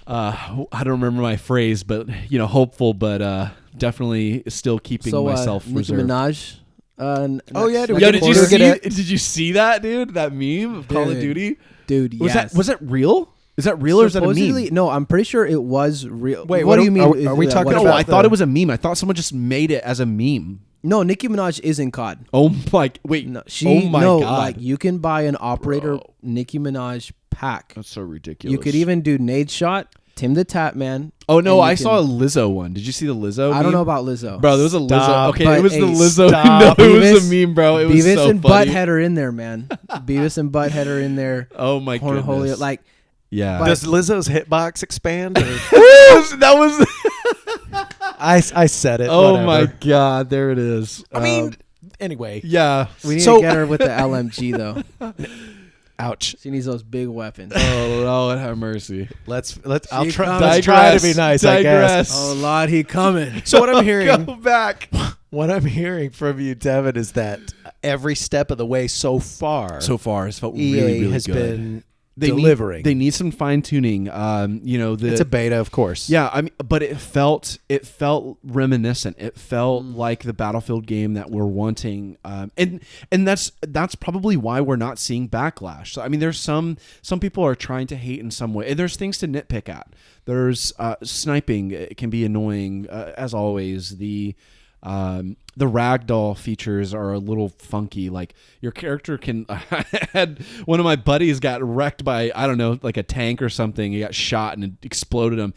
I don't remember my phrase, but hopeful, but definitely still keeping myself reserved. Nicki Minaj. Did you see that, dude? That meme of Call of Duty? Dude, yes. Was that real? Is that real or is that a meme? No, I'm pretty sure it was real. Wait, what do you mean? Are we talking about? No, I thought it was a meme. I thought someone just made it as a meme. No, Nicki Minaj is in COD. Oh my! Wait, no, God! Like you can buy an Operator Nicki Minaj pack. That's so ridiculous. You could even do Nade Shot, Tim the Tap Man. Oh no, I saw a Lizzo one. Did you see the Lizzo? I don't know about Lizzo, bro. There was a Lizzo. Okay, it was the Lizzo. No, it was a meme, bro. It was Beavis so and funny. Butthead are in there, man. Beavis and Butthead are in there. Oh my goodness! Like, yeah. Does Lizzo's hitbox expand? That was. I said it. Oh whatever. my god! There it is. I mean, anyway. Yeah. We need to get her with the LMG though. Ouch. She needs those big weapons. Oh Lord, have mercy. Let's try to be nice. I guess. Oh Lord, he coming. So what I'm hearing. Go back. What I'm hearing from you, Devin, is that every step of the way so far has felt EA really, really has good. Been delivering. They need some fine tuning. It's a beta, of course. Yeah, I mean, but it felt reminiscent. It felt like the Battlefield game that we're wanting, and that's probably why we're not seeing backlash. So I mean, there's some people are trying to hate in some way, and there's things to nitpick at. There's sniping. It can be annoying, as always. The The ragdoll features are a little funky. Like your character can. I had one of my buddies got wrecked by, I don't know, like a tank or something. He got shot and it exploded him,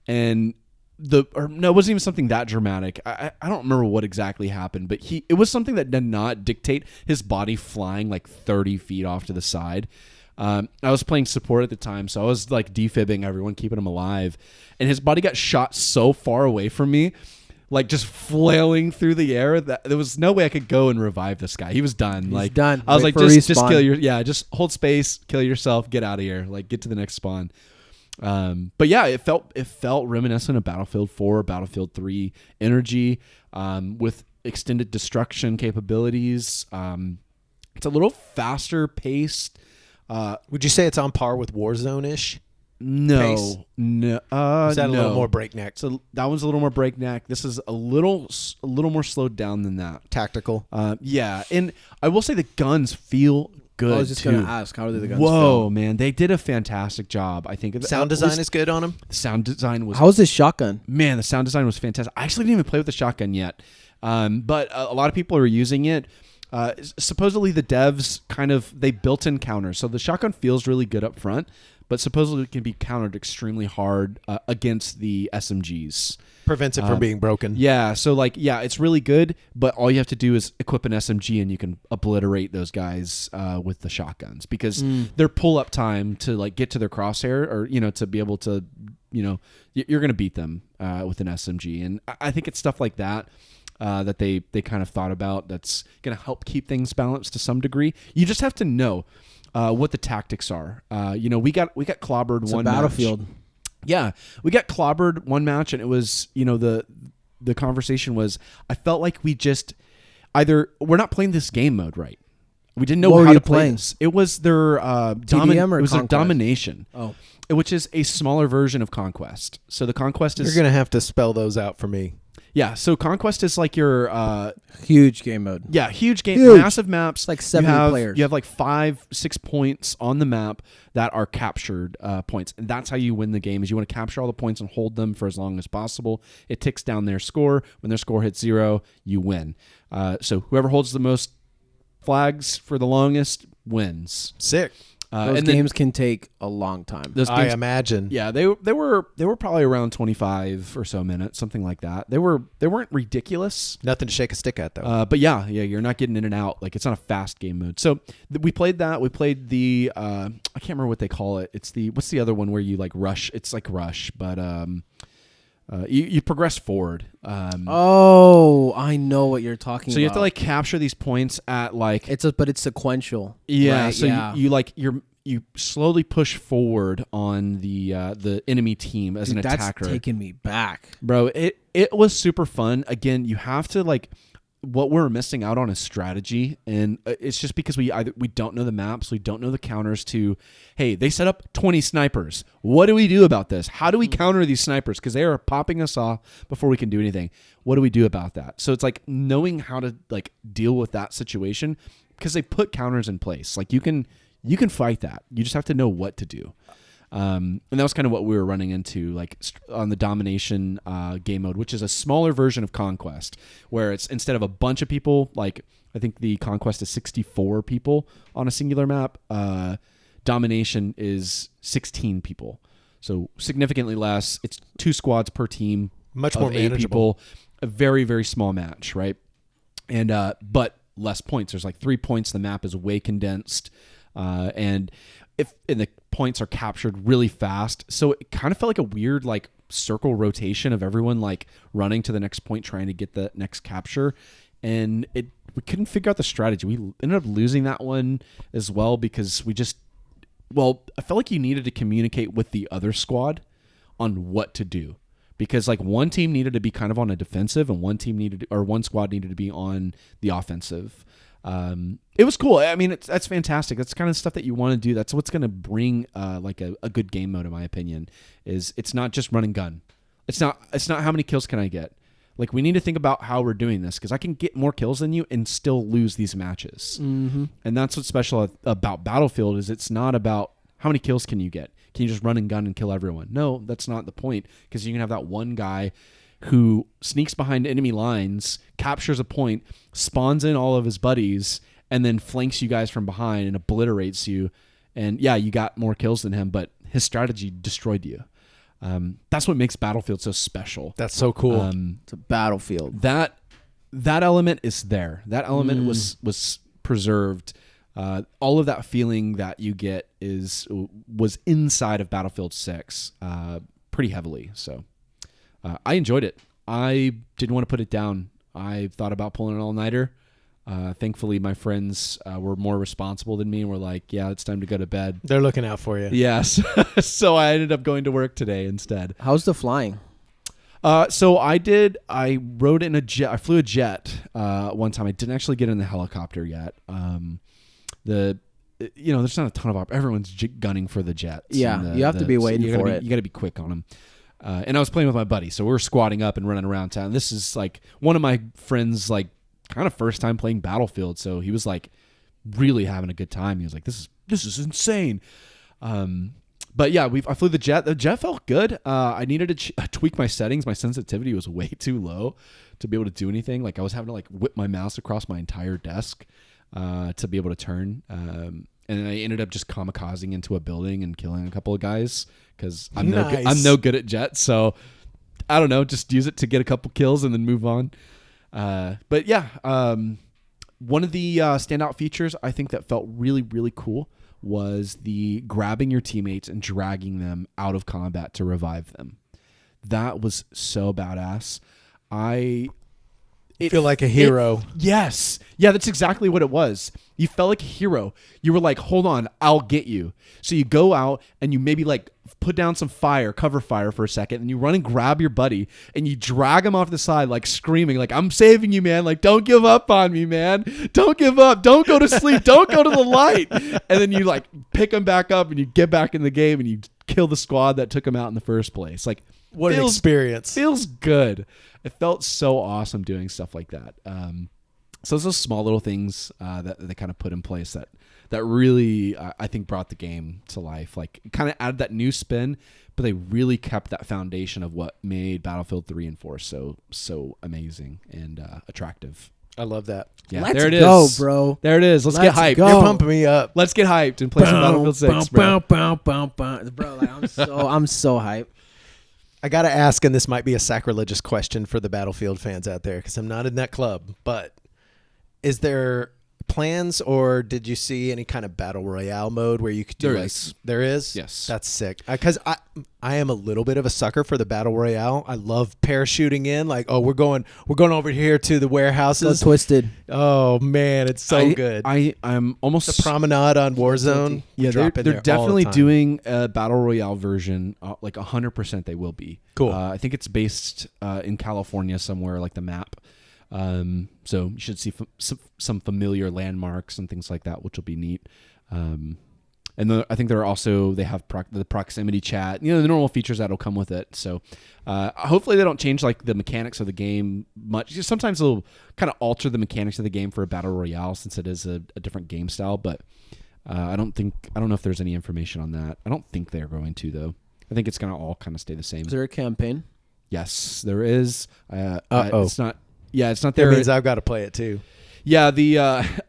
and it wasn't even something that dramatic. I don't remember what exactly happened, but it was something that did not dictate his body flying like 30 feet off to the side. I was playing support at the time, so I was like defibbing everyone, keeping him alive, and his body got shot so far away from me, like just flailing through the air, that there was no way I could go and revive this guy. He was done. He's done. I was like, just kill just hold space, kill yourself, get out of here, like get to the next spawn. But yeah, it felt reminiscent of Battlefield 4, Battlefield 3 energy, with extended destruction capabilities. It's a little faster paced. Would you say it's on par with Warzone-ish? No, pace? No. Is that a little more breakneck? So that one's a little more breakneck. This is a little more slowed down than that. Tactical. Yeah, and I will say the guns feel good. I was just going to ask, how do the guns Whoa, feel? man, they did a fantastic job. I think sound design is good on them. The sound design was. How's this shotgun? Man, the sound design was fantastic. I actually didn't even play with the shotgun yet, but a lot of people are using it. Supposedly the devs they built in counters, so the shotgun feels really good up front, but supposedly it can be countered extremely hard against the SMGs. Prevents it from being broken. Yeah, so it's really good, but all you have to do is equip an SMG and you can obliterate those guys with the shotguns, because their pull-up time to get to their crosshair, or to be able to, you're going to beat them with an SMG, and I think it's stuff like that. That they kind of thought about that's going to help keep things balanced to some degree. You just have to know what the tactics are. We got clobbered It's one a Battlefield. match. Yeah, we got clobbered one match, and it was the conversation was, I felt like we just we're not playing this game mode right. We didn't know how to play this. It was their TDM or it was their Conquest? Domination. Oh. Which is a smaller version of Conquest. So the Conquest is... You're going to have to spell those out for me. Yeah, so Conquest is like your... huge game mode. Yeah, huge game. Huge. Massive maps. It's like 70 players. You have like 5-6 points on the map that are captured points. And that's how you win the game, is you want to capture all the points and hold them for as long as possible. It ticks down their score. When their score hits 0, you win. So whoever holds the most flags for the longest wins. Sick. Those games can take a long time. I imagine. Yeah, they were probably around 25 or so minutes, something like that. They weren't ridiculous. Nothing to shake a stick at though. But yeah, you're not getting in and out. Like, it's not a fast game mode. So we played that. We played the I can't remember what they call it. It's what's the other one where you like rush? It's like rush, but you progress forward. I know what you're talking about. So you have to like capture these points at like but it's sequential. Yeah. Right? So yeah. you slowly push forward on the enemy team as an attacker. That's taking me back, bro. It was super fun. Again, you have to what we're missing out on is strategy, and it's just because we don't know the maps, we don't know the counters to, hey, they set up 20 snipers. What do we do about this? How do we counter these snipers? Because they are popping us off before we can do anything. What do we do about that? So it's like knowing how to deal with that situation, because they put counters in place. Like you can fight that. You just have to know what to do. And that was kind of what we were running into, on the Domination game mode, which is a smaller version of Conquest, where it's instead of a bunch of people, I think the Conquest is 64 people on a singular map. Domination is 16 people, so significantly less. It's 2 squads per team, much more manageable. People, a very, very small match, right? And but less points. There's 3 points. The map is way condensed, and the points are captured really fast. So it kind of felt like a weird circle rotation of everyone running to the next point trying to get the next capture, and we couldn't figure out the strategy. We ended up losing that one as well because I felt like you needed to communicate with the other squad on what to do, because one team needed to be kind of on a defensive and one squad needed to be on the offensive. It was cool. I mean, that's fantastic. That's kind of stuff that you want to do. That's what's going to bring a good game mode, in my opinion. Is it's not just run and gun. It's not how many kills can I get. We need to think about how we're doing this, because I can get more kills than you and still lose these matches. Mm-hmm. And that's what's special about Battlefield, is it's not about how many kills can you get. Can you just run and gun and kill everyone? No, that's not the point, because you can have that one guy who sneaks behind enemy lines, captures a point, spawns in all of his buddies, and then flanks you guys from behind and obliterates you. And yeah, you got more kills than him, but his strategy destroyed you. That's what makes Battlefield so special. That's so cool. It's a Battlefield. That element is there. That element was preserved. All of that feeling that you get was inside of Battlefield 6 pretty heavily. So I enjoyed it. I didn't want to put it down. I thought about pulling an all-nighter. Thankfully, my friends were more responsible than me and were like, yeah, it's time to go to bed. They're looking out for you. Yes. So I ended up going to work today instead. How's the flying? So I rode in a jet. I flew a jet one time. I didn't actually get in the helicopter yet. There's not a ton of everyone's gunning for the jets. Yeah, you have to be waiting for it. You got to be quick on them. And I was playing with my buddy, so we were squatting up and running around town. This is like one of my friends, like kind of first time playing Battlefield, so he was like really having a good time. He was like, "This is insane." But yeah, I flew the jet. The jet felt good. I needed to tweak my settings. My sensitivity was way too low to be able to do anything. Like I was having to like whip my mouse across my entire desk to be able to turn. And I ended up just kamikazing into a building and killing a couple of guys because I'm no good at jets. So I don't know, just use it to get a couple kills and then move on. But yeah, one of the standout features I think that felt really, really cool was the grabbing your teammates and dragging them out of combat to revive them. That was so badass. I feel like a hero. Yes. Yeah, that's exactly what it was. You felt like a hero. You were like, hold on, I'll get you. So you go out and you maybe like put down some cover fire for a second, and you run and grab your buddy and you drag him off the side, like screaming, like, I'm saving you, man. Like, don't give up on me, man. Don't give up. Don't go to sleep. Don't go to the light. And then you like pick him back up and you get back in the game and you kill the squad that took him out in the first place. Like, what an experience. Feels good. It felt so awesome doing stuff like that. So those small little things that they kind of put in place that really, I think, brought the game to life. Like, it kind of added that new spin, but they really kept that foundation of what made Battlefield 3 and 4 so amazing and attractive. I love that. Yeah, Let's there it go, is. bro. There it is. Let's get hyped. Go. You're pumping me up. Let's get hyped and play some Battlefield 6, bro. Bro, like, I'm so hyped. I got to ask, and this might be a sacrilegious question for the Battlefield fans out there because I'm not in that club, but is there plans or did you see any kind of battle royale mode where you could do There is? Yes. That's sick. Because I am a little bit of a sucker for the battle royale. I love parachuting in, like, oh, we're going over here to the warehouses. So twisted. Oh man, it's so good. I'm almost the promenade on Warzone. Yeah, they're definitely doing a battle royale version. Like 100%, they will be. Cool. I think it's based in California somewhere, like the map. So you should see some familiar landmarks and things like that, which will be neat. And I think they have the proximity chat, the normal features that'll come with it. So hopefully they don't change like the mechanics of the game much. Just sometimes they'll kind of alter the mechanics of the game for a battle royale since it is a different game style. But I don't know if there's any information on that. I don't think they're going to, though. I think it's going to all kind of stay the same. Is there a campaign? Yes, there is. It's not. Yeah, it's not there. That means I've got to play it too. Yeah,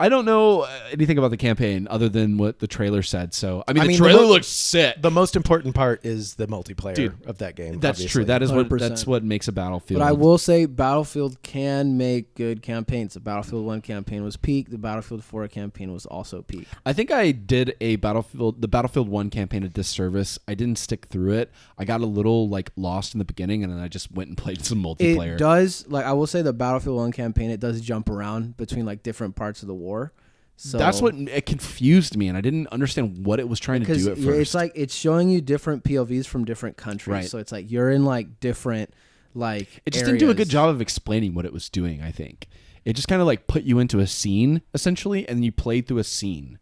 I don't know anything about the campaign other than what the trailer said. So I mean the trailer looks sick. The most important part is the multiplayer of that game. That's obviously. true. That is 100%. that's what makes a Battlefield. But I will say Battlefield can make good campaigns. The Battlefield 1 campaign was peak. The Battlefield 4 campaign was also peak. I think I did the Battlefield 1 campaign a disservice. I didn't stick through it. I got a little like lost in the beginning, and then I just went and played some multiplayer. It does, like, I will say the Battlefield 1 campaign, it does jump around between like different parts of the war. So that's what it confused me, and I didn't understand what it was trying to do at first. It's like it's showing you different POVs from different countries. Right. So it's like you're in like different like it just areas. didn't do a good job of explaining what it was doing. I think it just kind of like put you into a scene essentially, and then you played through a scene.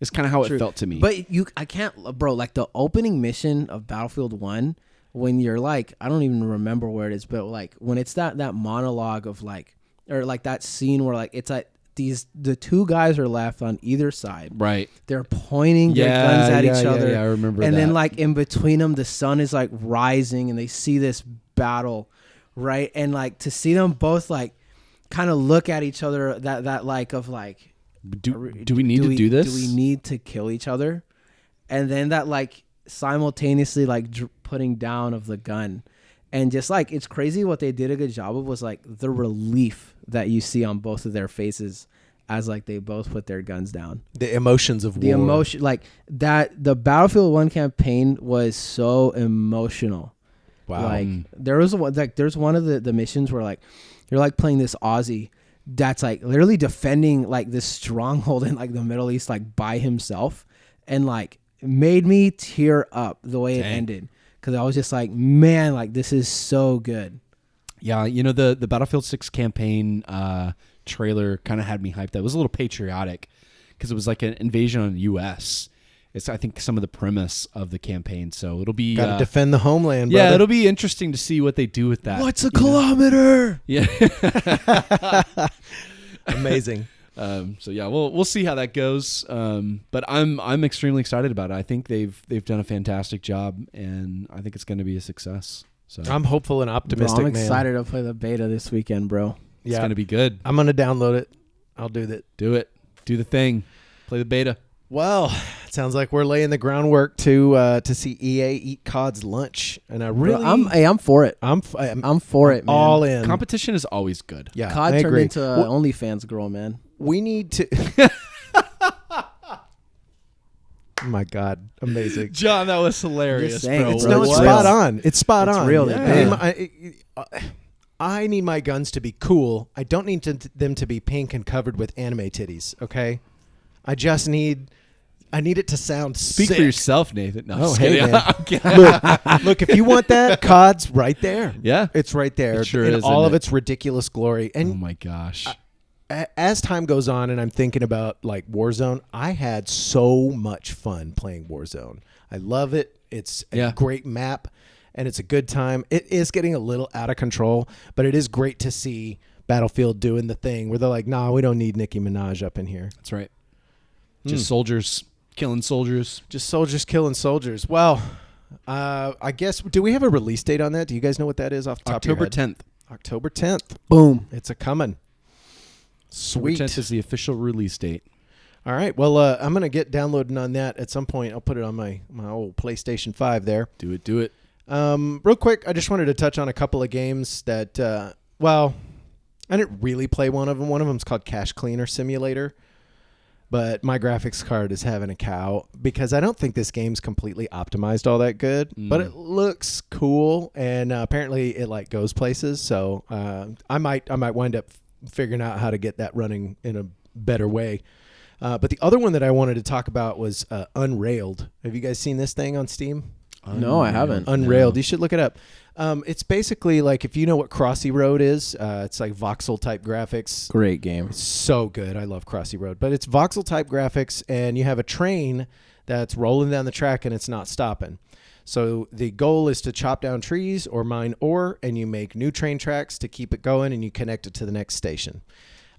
It's kind of how it felt to me. But I can't, bro. Like the opening mission of Battlefield 1, when you're like, I don't even remember where it is, but like when it's that monologue of like, or like that scene where like it's like the two guys are left on either side. Right. They're pointing their guns at each other. Yeah, I remember and that. then like in between them, the sun is like rising, and they see this battle. right? And like to see them both like kind of look at each other, that like of like, do we need to do this? Do we need to kill each other? And then that like simultaneously like putting down of the gun. And just like, it's crazy what they did a good job of was like the relief that you see on both of their faces as like they both put their guns down. The emotions of war. The emotion, like that, the Battlefield 1 campaign was so emotional. Wow. Like there's one of the missions where like you're like playing this Aussie that's like literally defending like this stronghold in like the Middle East like by himself, and like made me tear up the way it ended. Because I was just like, man, like this is so good. Yeah, you know, the Battlefield 6 campaign trailer kind of had me hyped. That was a little patriotic because it was like an invasion on the U.S. It's, I think, some of the premise of the campaign. So it'll be... Got to defend the homeland, brother. Yeah, it'll be interesting to see what they do with that. What's a kilometer? Yeah. Amazing. So yeah, we'll see how that goes. But I'm extremely excited about it. I think they've done a fantastic job, and I think it's going to be a success. So I'm hopeful and optimistic. Bro, I'm excited to play the beta this weekend, bro. It's going to be good. I'm going to download it. I'll do that. Do it. Do the thing. Play the beta. Well, it sounds like we're laying the groundwork to see EA eat COD's lunch, and I really, I'm for it. I'm for it, man. All in. Competition is always good. Yeah, COD I turned agree. into OnlyFans girl, man. We need to. Oh my God, amazing, John. That was hilarious, saying, bro. it's It's spot on. It's spot It's on. real. Yeah. I need my guns to be cool. I don't need them to be pink and covered with anime titties. Okay, I just need. I need it to sound Speak sick. for yourself, Nathan. No, Oh, just hey, kidding. man. Look, if you want that, COD's right there. Yeah. It's right there. It sure in is, all isn't of it? its ridiculous glory. Oh And my gosh. as time goes on and I'm thinking about like Warzone, I had so much fun playing Warzone. I love it. It's a great map and it's a good time. It is getting a little out of control, but it is great to see Battlefield doing the thing where they're like, nah, we don't need Nicki Minaj up in here. That's right. Just soldiers killing soldiers. Just soldiers killing soldiers. Well, I guess, do we have a release date on that? Do you guys know what that is off the top October of your head? 10th. October 10th. Boom. It's a coming. Sweet. October 10th is the official release date. All right. Well, I'm going to get downloading on that at some point. I'll put it on my old PlayStation 5 there. Do it. Real quick, I just wanted to touch on a couple of games that, I didn't really play one of them. One of them is called Cache Cleaner Simulator. But my graphics card is having a cow because I don't think this game's completely optimized all that good. But it looks cool, and apparently it like goes places. So I might wind up figuring out how to get that running in a better way. But the other one that I wanted to talk about was Unrailed. Have you guys seen this thing on Steam? No, I haven't. Unrailed. You should look it up. It's basically like, if you know what Crossy Road is, it's like voxel type graphics. Great game. It's so good. I love Crossy Road. But it's voxel type graphics, and you have a train that's rolling down the track and it's not stopping. So the goal is to chop down trees or mine ore, and you make new train tracks to keep it going, and you connect it to the next station.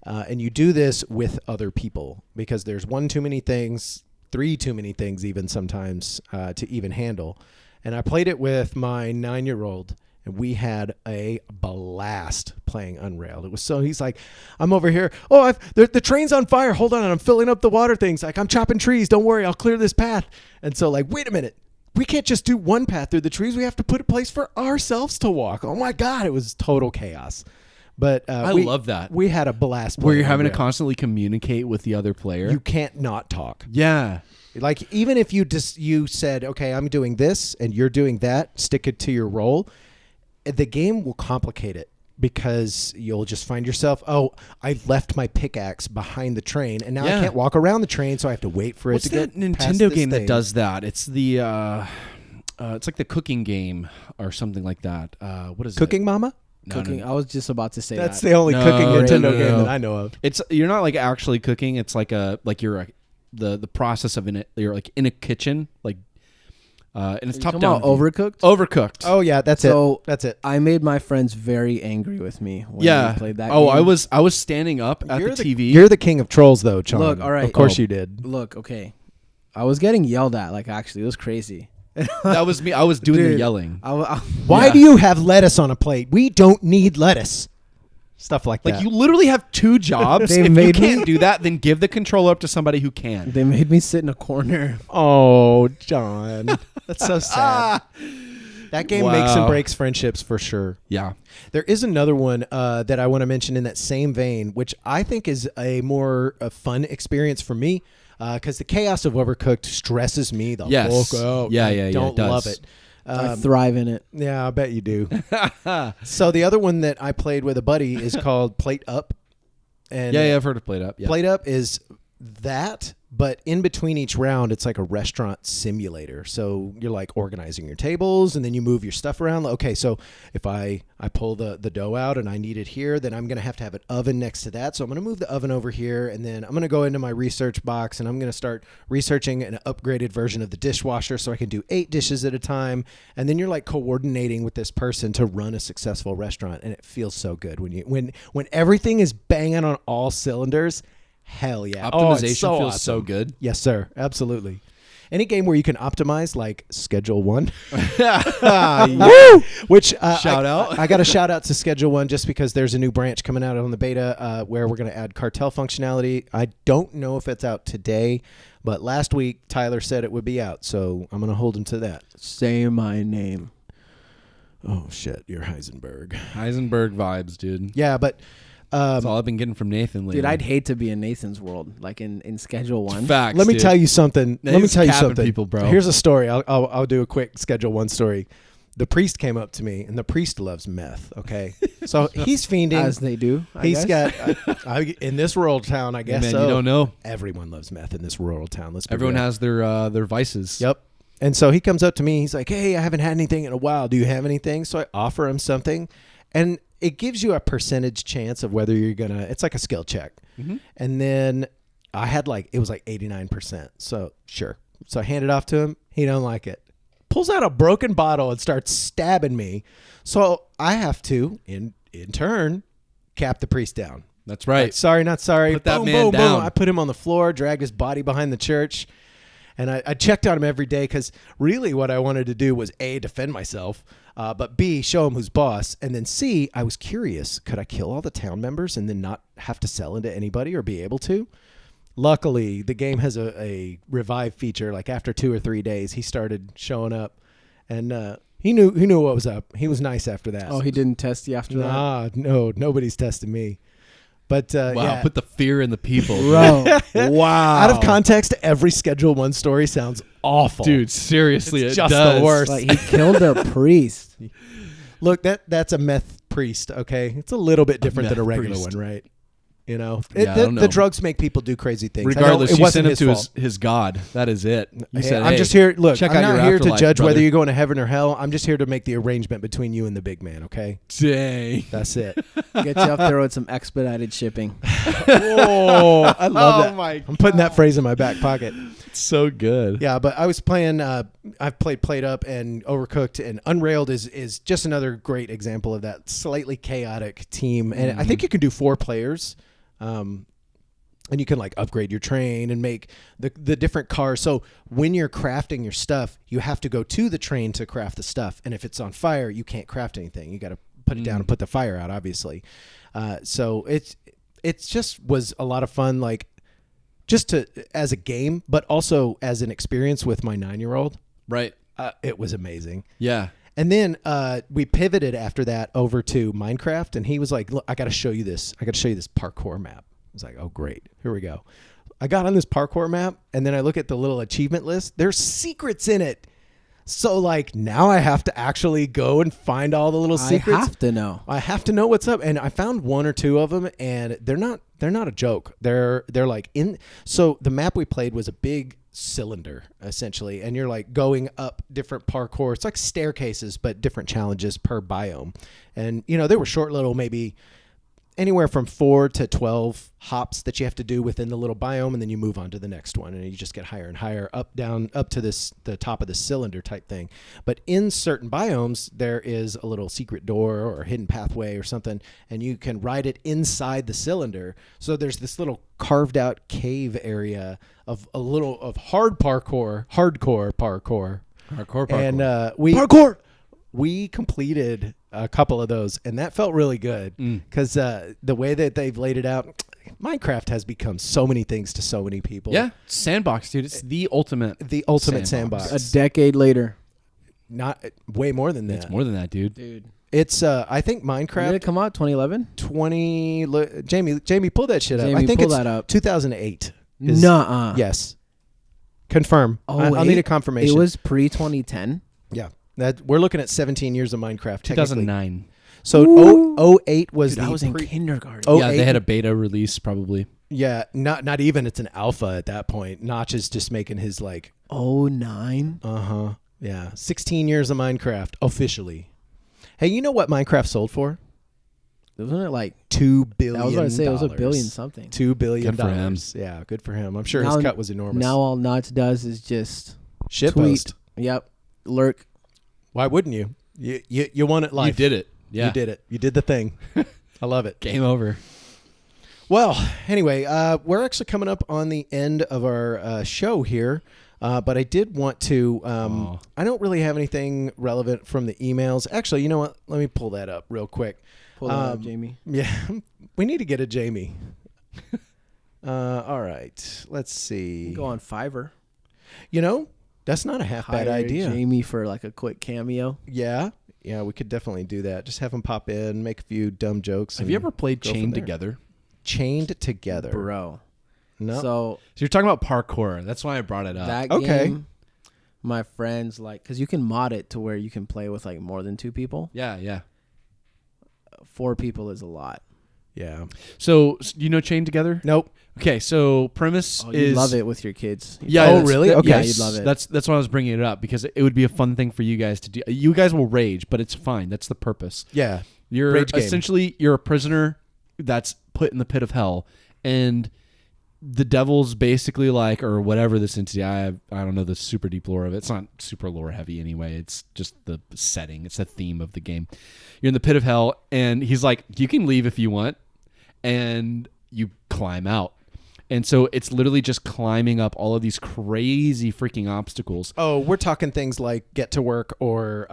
And you do this with other people because there's one too many things, three too many things even sometimes to even handle. And I played it with my 9-year-old, and we had a blast playing Unrailed. It was so, he's like, I'm over here. Oh, the train's on fire. Hold on. I'm filling up the water things. Like, I'm chopping trees. Don't worry. I'll clear this path. And so like, wait a minute. We can't just do one path through the trees. We have to put a place for ourselves to walk. Oh my God. It was total chaos. But I love that. We had a blast. Where you're having to Unrailed. constantly communicate with the other player. You can't not talk. Yeah. Like, even if you said, okay, I'm doing this and you're doing that, stick it to your role, the game will complicate it because you'll just find yourself, oh, I left my pickaxe behind the train and now I can't walk around the train, so I have to wait for What's it to that get past Nintendo this game thing. that does that? It's the it's like the cooking game or something like that. What is Cooking it? Mama? No, Cooking. no. I was just about to say That's that. the only No, cooking Nintendo no, game no. that I know of. You're not like actually cooking. It's like the process of you're like in a kitchen, like and it's top down. Overcooked. Overcooked. Oh yeah, that's So, it. That's it. I made my friends very angry with me when we played that Oh, game. I was standing up at the TV. You're the king of trolls, though, Chon. Look, all right. Of course Oh. you did. Look, okay. I was getting yelled at. Like, actually, it was crazy. That was me. I was doing the Dude, yelling. Why do you have lettuce on a plate? We don't need lettuce. Stuff like that. Like, you literally have 2 jobs. They If you made can't me- do that, then give the controller up to somebody who can. They made me sit in a corner. Oh, John. That's so sad. That game makes and Wow. breaks friendships for sure. Yeah. There is another one that I want to mention in that same vein, which I think is a more fun experience for me because the chaos of Overcooked stresses me the Yes. fuck out. Yeah, I yeah, don't it does. love it. I thrive in it. Yeah, I bet you do. So the other one that I played with a buddy is called Plate Up. And Yeah, I've heard of Plate Up. Yeah. Plate Up is that, but in between each round, it's like a restaurant simulator. So you're like organizing your tables and then you move your stuff around. Okay, so if I pull the dough out and I need it here, then I'm going to have an oven next to that. So I'm going to move the oven over here and then I'm going to go into my research box and I'm going to start researching an upgraded version of the dishwasher so I can do 8 dishes at a time. And then you're like coordinating with this person to run a successful restaurant. And it feels so good when everything is banging on all cylinders. Hell yeah. Optimization it's so feels awesome. so good. Yes, sir. Absolutely. Any game where you can optimize, like Schedule 1. Woo! Which Shout out. I got a shout out to Schedule 1 just because there's a new branch coming out on the beta where we're going to add cartel functionality. I don't know if it's out today, but last week Tyler said it would be out, so I'm going to hold him to that. Say my name. Oh, shit. You're Heisenberg. Heisenberg vibes, dude. Yeah, but... That's all I've been getting from Nathan lately. Dude, I'd hate to be in Nathan's world, like in Schedule 1. Facts, let me dude. tell you something. Now Let me he's tell you capping something. people, bro. Here's a story. I'll do a quick Schedule 1 story. The priest came up to me, and the priest loves meth. Okay, so he's fiending. As they do. He's got in this rural town. I Yeah, guess man, so. you don't know. Everyone loves meth in this rural town. Let's be Everyone real. has their vices. Yep. And so he comes up to me. He's like, "Hey, I haven't had anything in a while. Do you have anything?" So I offer him something, and it gives you a percentage chance of whether you're gonna. It's like a skill check. Mm-hmm. And then I had it was like 89%. So sure. So I hand it off to him. He don't like it. Pulls out a broken bottle and starts stabbing me. So I have to, in turn, cap the priest down. That's right. Like, sorry, not sorry. Put that boom, man boom, down. boom. I put him on the floor, dragged his body behind the church. And I checked on him every day because really what I wanted to do was A, defend myself, but B, show him who's boss. And then C, I was curious, could I kill all the town members and then not have to sell into anybody or be able to? Luckily, the game has a revive feature. Like after 2 or 3 days, he started showing up. And he knew what was up. He was nice after that. Oh, he didn't test you after that? Nah, no, nobody's testing me. But Wow, yeah. put the fear in the people. Bro. Wow. Out of context, every Schedule 1 story sounds awful. Dude, seriously, It's it just does. the worst. Like, he killed a priest. Look, that's a meth priest, okay? It's a little bit different than a meth regular priest. one, right? You know, Yeah, I don't know. the drugs make people do crazy things. I know Regardless, it you wasn't sent him his to fault. his God. That is it. You Hey, said, I'm hey, just here. Look, check I'm out not your here to afterlife, judge brother. whether you're going to heaven or hell. I'm just here to make the arrangement between you and the big man, okay? Dang. That's it. Get you up there with some expedited shipping. Oh, I love that. my I'm putting that phrase in my back pocket. It's so good. Yeah, but I was playing. I've played Plate Up and Overcooked, and Unrailed is just another great example of that slightly chaotic team. And I think you can do 4 players, and you can like upgrade your train and make the different cars. So when you're crafting your stuff, you have to go to the train to craft the stuff. And if it's on fire, you can't craft anything. You got to put it down and put the fire out, obviously. So it just was a lot of fun, like just as a game, but also as an experience with my 9-year-old. Right. It was amazing. Yeah. And then we pivoted after that over to Minecraft, and he was like, "Look, I got to show you this. I got to show you this parkour map." I was like, "Oh, great. Here we go." I got on this parkour map, and then I look at the little achievement list. There's secrets in it. So, like, now I have to actually go and find all the little secrets. I have to know. I have to know what's up. And I found 1 or 2 of them, and they're not a joke. They're like in. So the map we played was a big cylinder essentially, and you're like going up different parkour. It's like staircases, but different challenges per biome. And you know, they were short little, maybe anywhere from 4 to 12 hops that you have to do within the little biome, and then you move on to the next one, and you just get higher and higher, up, down, up to the top of the cylinder type thing. But in certain biomes, there is a little secret door or a hidden pathway or something, and you can ride it inside the cylinder. So there's this little carved out cave area of hardcore parkour. Parkour. And we completed a couple of those, and that felt really good because the way that they've laid it out, Minecraft has become so many things to so many people. Yeah, sandbox, dude. It's the ultimate sandbox. A decade later. Not way more than that. It's more than that, dude. It's I think Minecraft. When did it come out? 2011. Jamie, pull that shit up. Jamie, I think pull it's that up. 2008. Nuh-uh. Yes. Confirm. I'll need a confirmation. It was pre 2010. Yeah. We're looking at 17 years of Minecraft. 2009. So 08 was Dude, the I was in kindergarten. Oh, Yeah, they had a beta release probably. Yeah, not even. It's an alpha at that point. Notch is just making his 09. Yeah, 16 years of Minecraft officially. Hey, you know what Minecraft sold for? Wasn't it like $2 billion? I was going to say it was $1 billion something. $2 billion. Good for him. Yeah, good for him. I'm sure his cut was enormous. Now all Notch does is just shit tweet. Post. Yep. Lurk. Why wouldn't you? You won it live. You did it. Yeah. You did it. You did the thing. I love it. Game over. Well, anyway, we're actually coming up on the end of our show here. But I did want to, I don't really have anything relevant from the emails. Actually, you know what? Let me pull that up real quick. Pull that up, Jamie. Yeah, we need to get a Jamie. All right. Let's see. Go on Fiverr. You know, that's not a half bad idea. Jamie for like a quick cameo. Yeah. Yeah, we could definitely do that. Just have him pop in, make a few dumb jokes. Have you ever played Chained Together? Chained Together. Bro. No. So you're talking about parkour. That's why I brought it up. That game, my friends because you can mod it to where you can play with more than 2 people. Yeah. 4 people is a lot. Yeah. So you know Chained Together? Nope. Okay, so premise is you love it with your kids. Yeah. Oh, really? Okay. Yeah, you'd love it. That's why I was bringing it up because it would be a fun thing for you guys to do. You guys will rage, but it's fine. That's the purpose. Yeah. You're Rage game. essentially you're a prisoner that's put in the pit of hell, and the devil's basically or whatever this entity. I don't know the super deep lore of it. It's not super lore heavy anyway. It's just the setting. It's the theme of the game. You're in the pit of hell, and he's like, you can leave if you want, and you climb out. And so it's literally just climbing up all of these crazy freaking obstacles. Oh, we're talking things like Get to Work or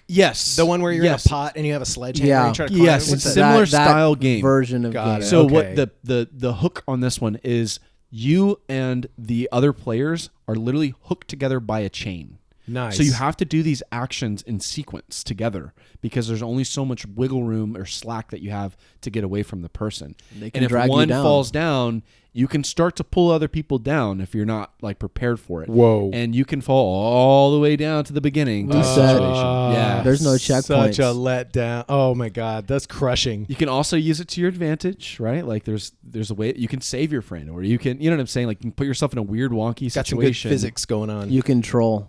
yes, the one where you're in a pot and you have a sledgehammer. Yeah. And you try to climb Yes, it. it's similar style game version of game. So Okay. what the hook on this one is you and the other players are literally hooked together by a chain. Nice. So you have to do these actions in sequence together because there's only so much wiggle room or slack that you have to get away from the person. They can And if drag you one down. falls down, you can start to pull other people down if you're not prepared for it. Whoa. And you can fall all the way down to the beginning. To the Reset. situation. Yeah. There's no checkpoints. Such a letdown. Oh my God, that's crushing. You can also use it to your advantage, right? There's a way you can save your friend, or you can, you know what I'm saying? You can put yourself in a weird, wonky Got some good situation. physics going on. You can troll.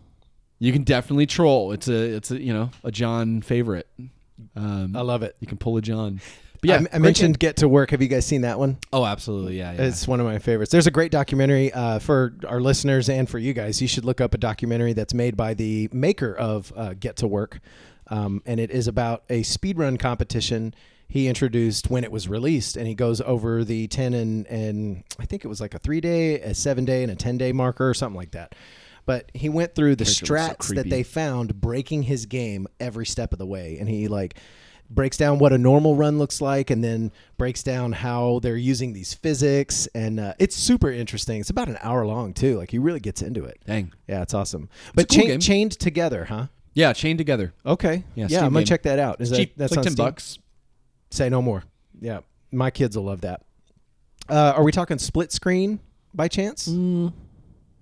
You can definitely troll. It's a a John favorite. I love it. You can pull a John. But yeah, I mentioned Get to Work. Have you guys seen that one? Oh, absolutely. Yeah. It's one of my favorites. There's a great documentary for our listeners and for you guys. You should look up a documentary that's made by the maker of Get to Work. And it is about a speedrun competition he introduced when it was released. And he goes over the 10 and I think it was like a 3-day, a 7-day, and a 10-day marker or something like that. But he went through the strats that they found breaking his game every step of the way. And he breaks down what a normal run looks like and then breaks down how they're using these physics. And it's super interesting. It's about an hour long too. He really gets into it. Dang. Yeah, it's awesome. But a cool game. Chained Together, huh? Yeah, Chained Together. Okay. Yeah, I'm going game. to check that out. Is cheap. That's like on Steam? $10. Say no more. Yeah. My kids will love that. Are we talking split screen by chance?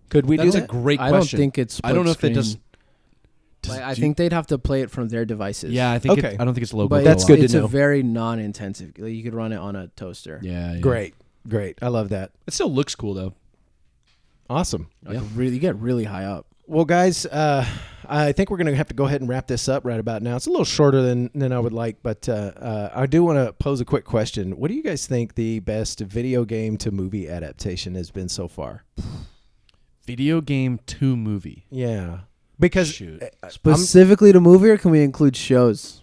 Could we do That's that? a great question. I don't think it's I don't know if it does. I think they'd have to play it from their devices. Yeah, I think. Okay. I don't think it's local. But That's good to it's know. a very non-intensive. You could run it on a toaster. Yeah. Great. I love that. It still looks cool though. Awesome. You get really high up. Well, guys, I think we're going to have to go ahead and wrap this up right about now. It's a little shorter than I would like, but I do want to pose a quick question. What do you guys think the best video game to movie adaptation has been so far? Video game to movie. Yeah. Because Specifically to movie, or can we include shows?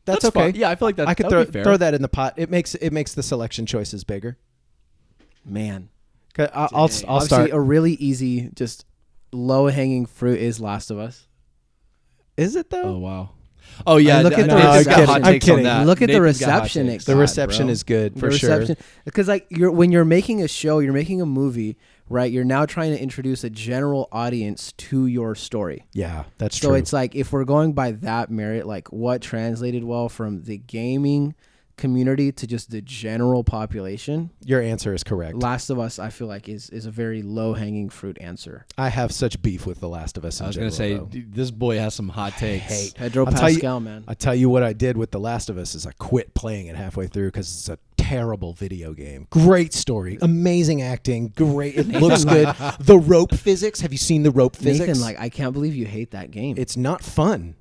that's okay. fine. Yeah, I feel like that. I could that would be fair. throw that in the pot. It makes the selection choices bigger. Man. I'll Obviously, start. a really easy, just low hanging fruit is Last of Us. Is it though? Oh wow. Oh yeah. Look at the Nathan's got reception. hot I'm takes on kidding. that. Look at the Nathan's got hot reception takes. it The got, reception bro. is good for The sure. reception, because like when you're making a show, you're making a movie, right? You're now trying to introduce a general audience to your story. Yeah, that's So true. it's like, if we're going by that merit, like what translated well from the gaming community to just the general population, Your answer is correct. Last of Us, I feel like is a very low hanging fruit answer. I have such beef with The Last of Us. I was gonna say, dude, this boy has some hot takes. Hate. Pedro I'll tell you- Pascal, man. I tell you what I did with The Last of Us is I quit playing it halfway through because it's a terrible video game. Great story, amazing acting, great. It looks good. The rope physics. Have you seen the rope physics? Nathan, like, I can't believe you hate that game. It's not fun.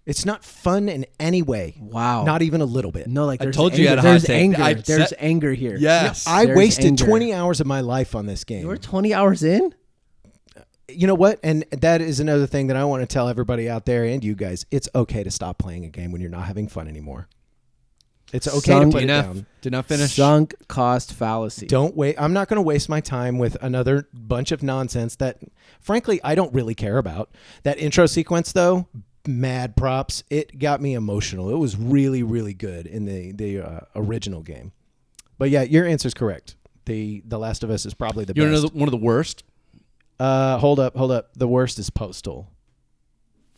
It's not fun in any way. Wow. Not even a little bit. No, like, I there's told you you anger. had a hot There's take. anger. I There's said- anger here. Yes. I There's wasted anger. 20 hours of my life on this game. You were 20 hours in? You know what? And that is another thing that I want to tell everybody out there and you guys. It's okay to stop playing a game when you're not having fun anymore. It's okay to put it down. Did not finish. Sunk cost fallacy. Don't wait. I'm not going to waste my time with another bunch of nonsense that, frankly, I don't really care about. That intro sequence, though, mad props. It got me emotional. It was really, really good in the original game. But yeah, your answer's correct. The Last of Us is probably the You want to best. know one of the worst? Hold up. The worst is Postal.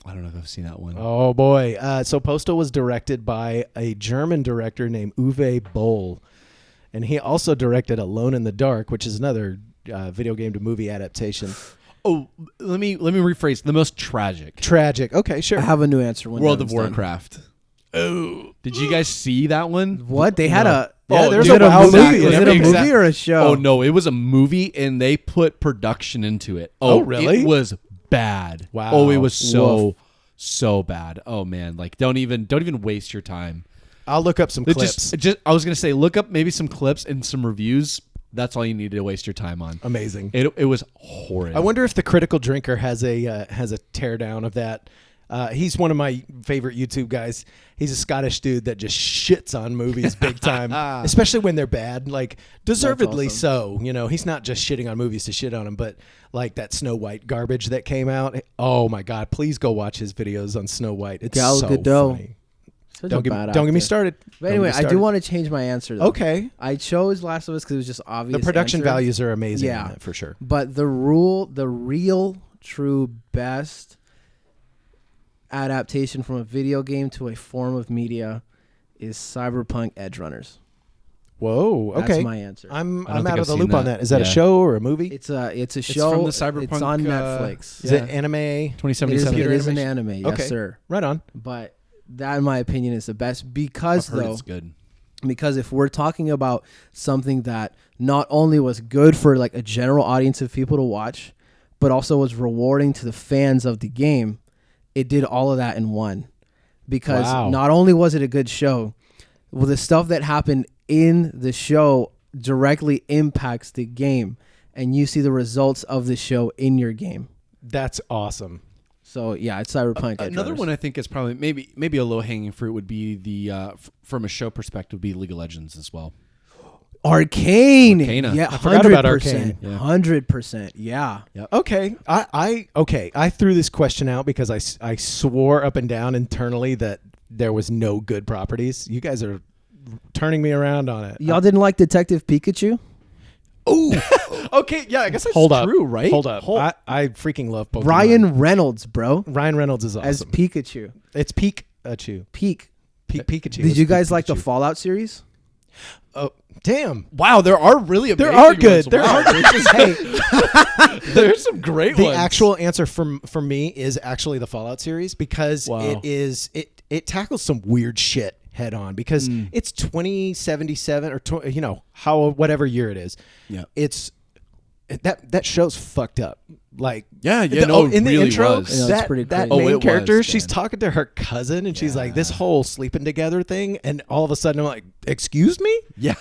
I don't know if I've seen that one. Oh boy. So Postal was directed by a German director named Uwe Boll, and he also directed Alone in the Dark, which is another video game to movie adaptation. Oh, let me rephrase. The most tragic. Tragic. Okay, sure. I have a new answer. When World of Devin's done. Warcraft. Oh, did you guys see that one? What? They had a... Yeah, there's was a it WoW movie? movie. Was it a Exactly. movie or a show? Oh no, it was a movie, and they put production into it. Oh, really? It was bad. Wow. Oh, it was so bad. Oh man, like don't even waste your time. I'll look up some clips. I was gonna say, look up maybe some clips and some reviews. That's all you need to waste your time on. Amazing. It was horrid. I wonder if the Critical Drinker has a teardown of that. He's one of my favorite YouTube guys. He's a Scottish dude that just shits on movies big time, especially when they're bad. Like, deservedly so. You know, he's not just shitting on movies to shit on them, but like that Snow White garbage that came out. Oh my God! Please go watch his videos on Snow White. It's Gal so Gadot. funny. Such Don't a get bad me actor. started. But anyway, Don't get me I do started. want to change my answer, though. Okay. I chose Last of Us because it was just obvious. The production answer. values are amazing. Yeah. On that, for sure. But the real, true best adaptation from a video game to a form of media is Cyberpunk Edge Runners. Whoa. Okay. That's my answer. I'm I don't out think of I've the seen loop on that. that. Is that a Yeah. show or a movie? It's a show. from the Cyberpunk, It's on Netflix. Is it anime? 2077. It is an animation? anime. Yes, Okay. sir. Right on. But that, in my opinion, is the best I've because heard though. it's good. Because if we're talking about something that not only was good for like a general audience of people to watch, but also was rewarding to the fans of the game, it did all of that in one. Because Wow. not only was it a good show, well, the stuff that happened in the show directly impacts the game, and you see the results of the show in your game. That's awesome. So yeah, it's Cyberpunk. Edge Another Runners. one I think is probably maybe a low hanging fruit would be the from a show perspective would be League of Legends as well. Arcane. Arcana. Yeah, I forgot about 100%. Arcane. Yeah. 100%. Yeah. Okay. I threw this question out because I swore up and down internally that there was no good properties. You guys are turning me around on it. Y'all didn't like Detective Pikachu? Okay, yeah, I guess that's Hold up. true, right? Hold up. I freaking love Pokemon. Ryan Reynolds, bro, Ryan Reynolds is awesome. as Pikachu. It's Pikachu. Did Pikachu. you It's guys like the Pikachu. Fallout series? Oh, damn. Wow, there are really amazing There are good. ones. There Wow. are good. Hey, There's some great the ones. actual answer for me is actually the Fallout series because Wow. it tackles some weird shit head on because it's 2077 or whatever year it is. Yeah. It's that show's fucked up. Like Yeah, in the really intro, was. Yeah, it's that pretty that crazy. main Oh, it character, was, she's man. talking to her cousin and she's like this whole sleeping together thing, and all of a sudden I'm like, excuse me? Yeah.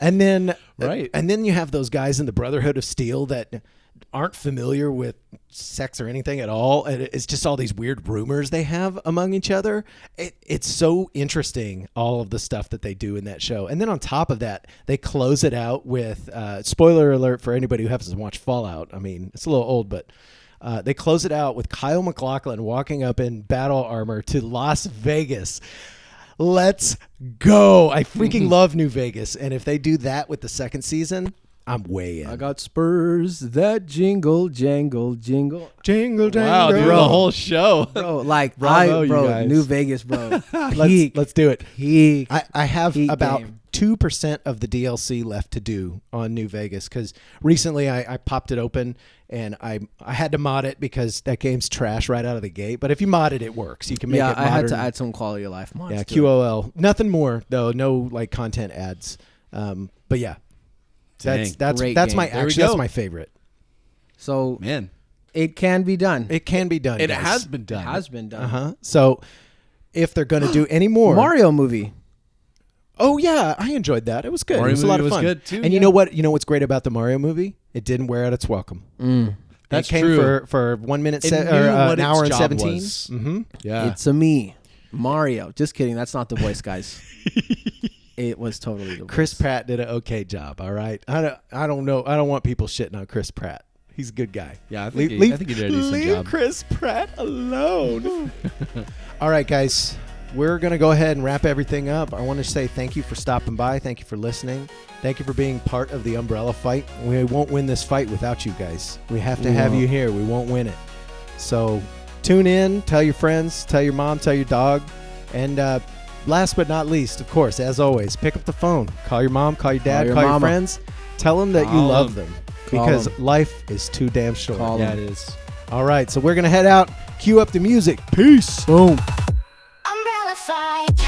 And then Right. and then you have those guys in the Brotherhood of Steel that aren't familiar with sex or anything at all, and it's just all these weird rumors they have among each other. It's so interesting, all of the stuff that they do in that show. And then on top of that, they close it out with spoiler alert for anybody who hasn't watched Fallout. I mean, it's a little old, but They close it out with Kyle MacLachlan walking up in battle armor to Las Vegas. Let's go. I freaking love New Vegas. And if they do that with the second season, I'm way in. I got spurs that jingle, jangle, jingle. Jingle, jangle. Wow, dude, the whole show. Bro, like, Bravo, you guys. New Vegas, bro. Peak. Let's do it. Peak. I have Peak about game. 2% of the DLC left to do on New Vegas because recently I popped it open and I had to mod it because that game's trash right out of the gate. But if you mod it, it works. You can make it modern. I had to add some quality of life mods. Yeah, to it. QOL. Nothing more though. No like content ads. But yeah, that's Great that's game. my There we actually that's go. my favorite. So Man, it can be done. It can be done. it guys. has been done. It has been done. Uh-huh. So if they're going to do any more Mario movie. Oh yeah, I enjoyed that. It was good. Mario it was a lot movie of was fun. good, too, And you yeah. know what? You know what's great about the Mario movie? It didn't wear out its welcome. That's it came true. for 1 minute It or knew an what its hour and job 17. was. Mm-hmm. Yeah. It's a me, Mario. Just kidding. That's not the voice, guys. It was totally the Chris voice. Pratt did an okay job. All right. I don't know. I don't want people shitting on Chris Pratt. He's a good guy. Yeah, I think he did a decent leave job. Chris Pratt alone. All right, guys. We're going to go ahead and wrap everything up. I want to say thank you for stopping by. Thank you for listening. Thank you for being part of the Umbrella fight. We won't win this fight without you guys. We have to have you here. We won't win it. So tune in, tell your friends, tell your mom, tell your dog. And last but not least, of course, as always, pick up the phone. Call your mom, call your dad, call your friends. Tell them that you Call love them. them. Call Because them. life is too damn short. Call Yeah, them. it is. All right, so we're going to head out. Cue up the music. Peace. Boom. Umbrella fight.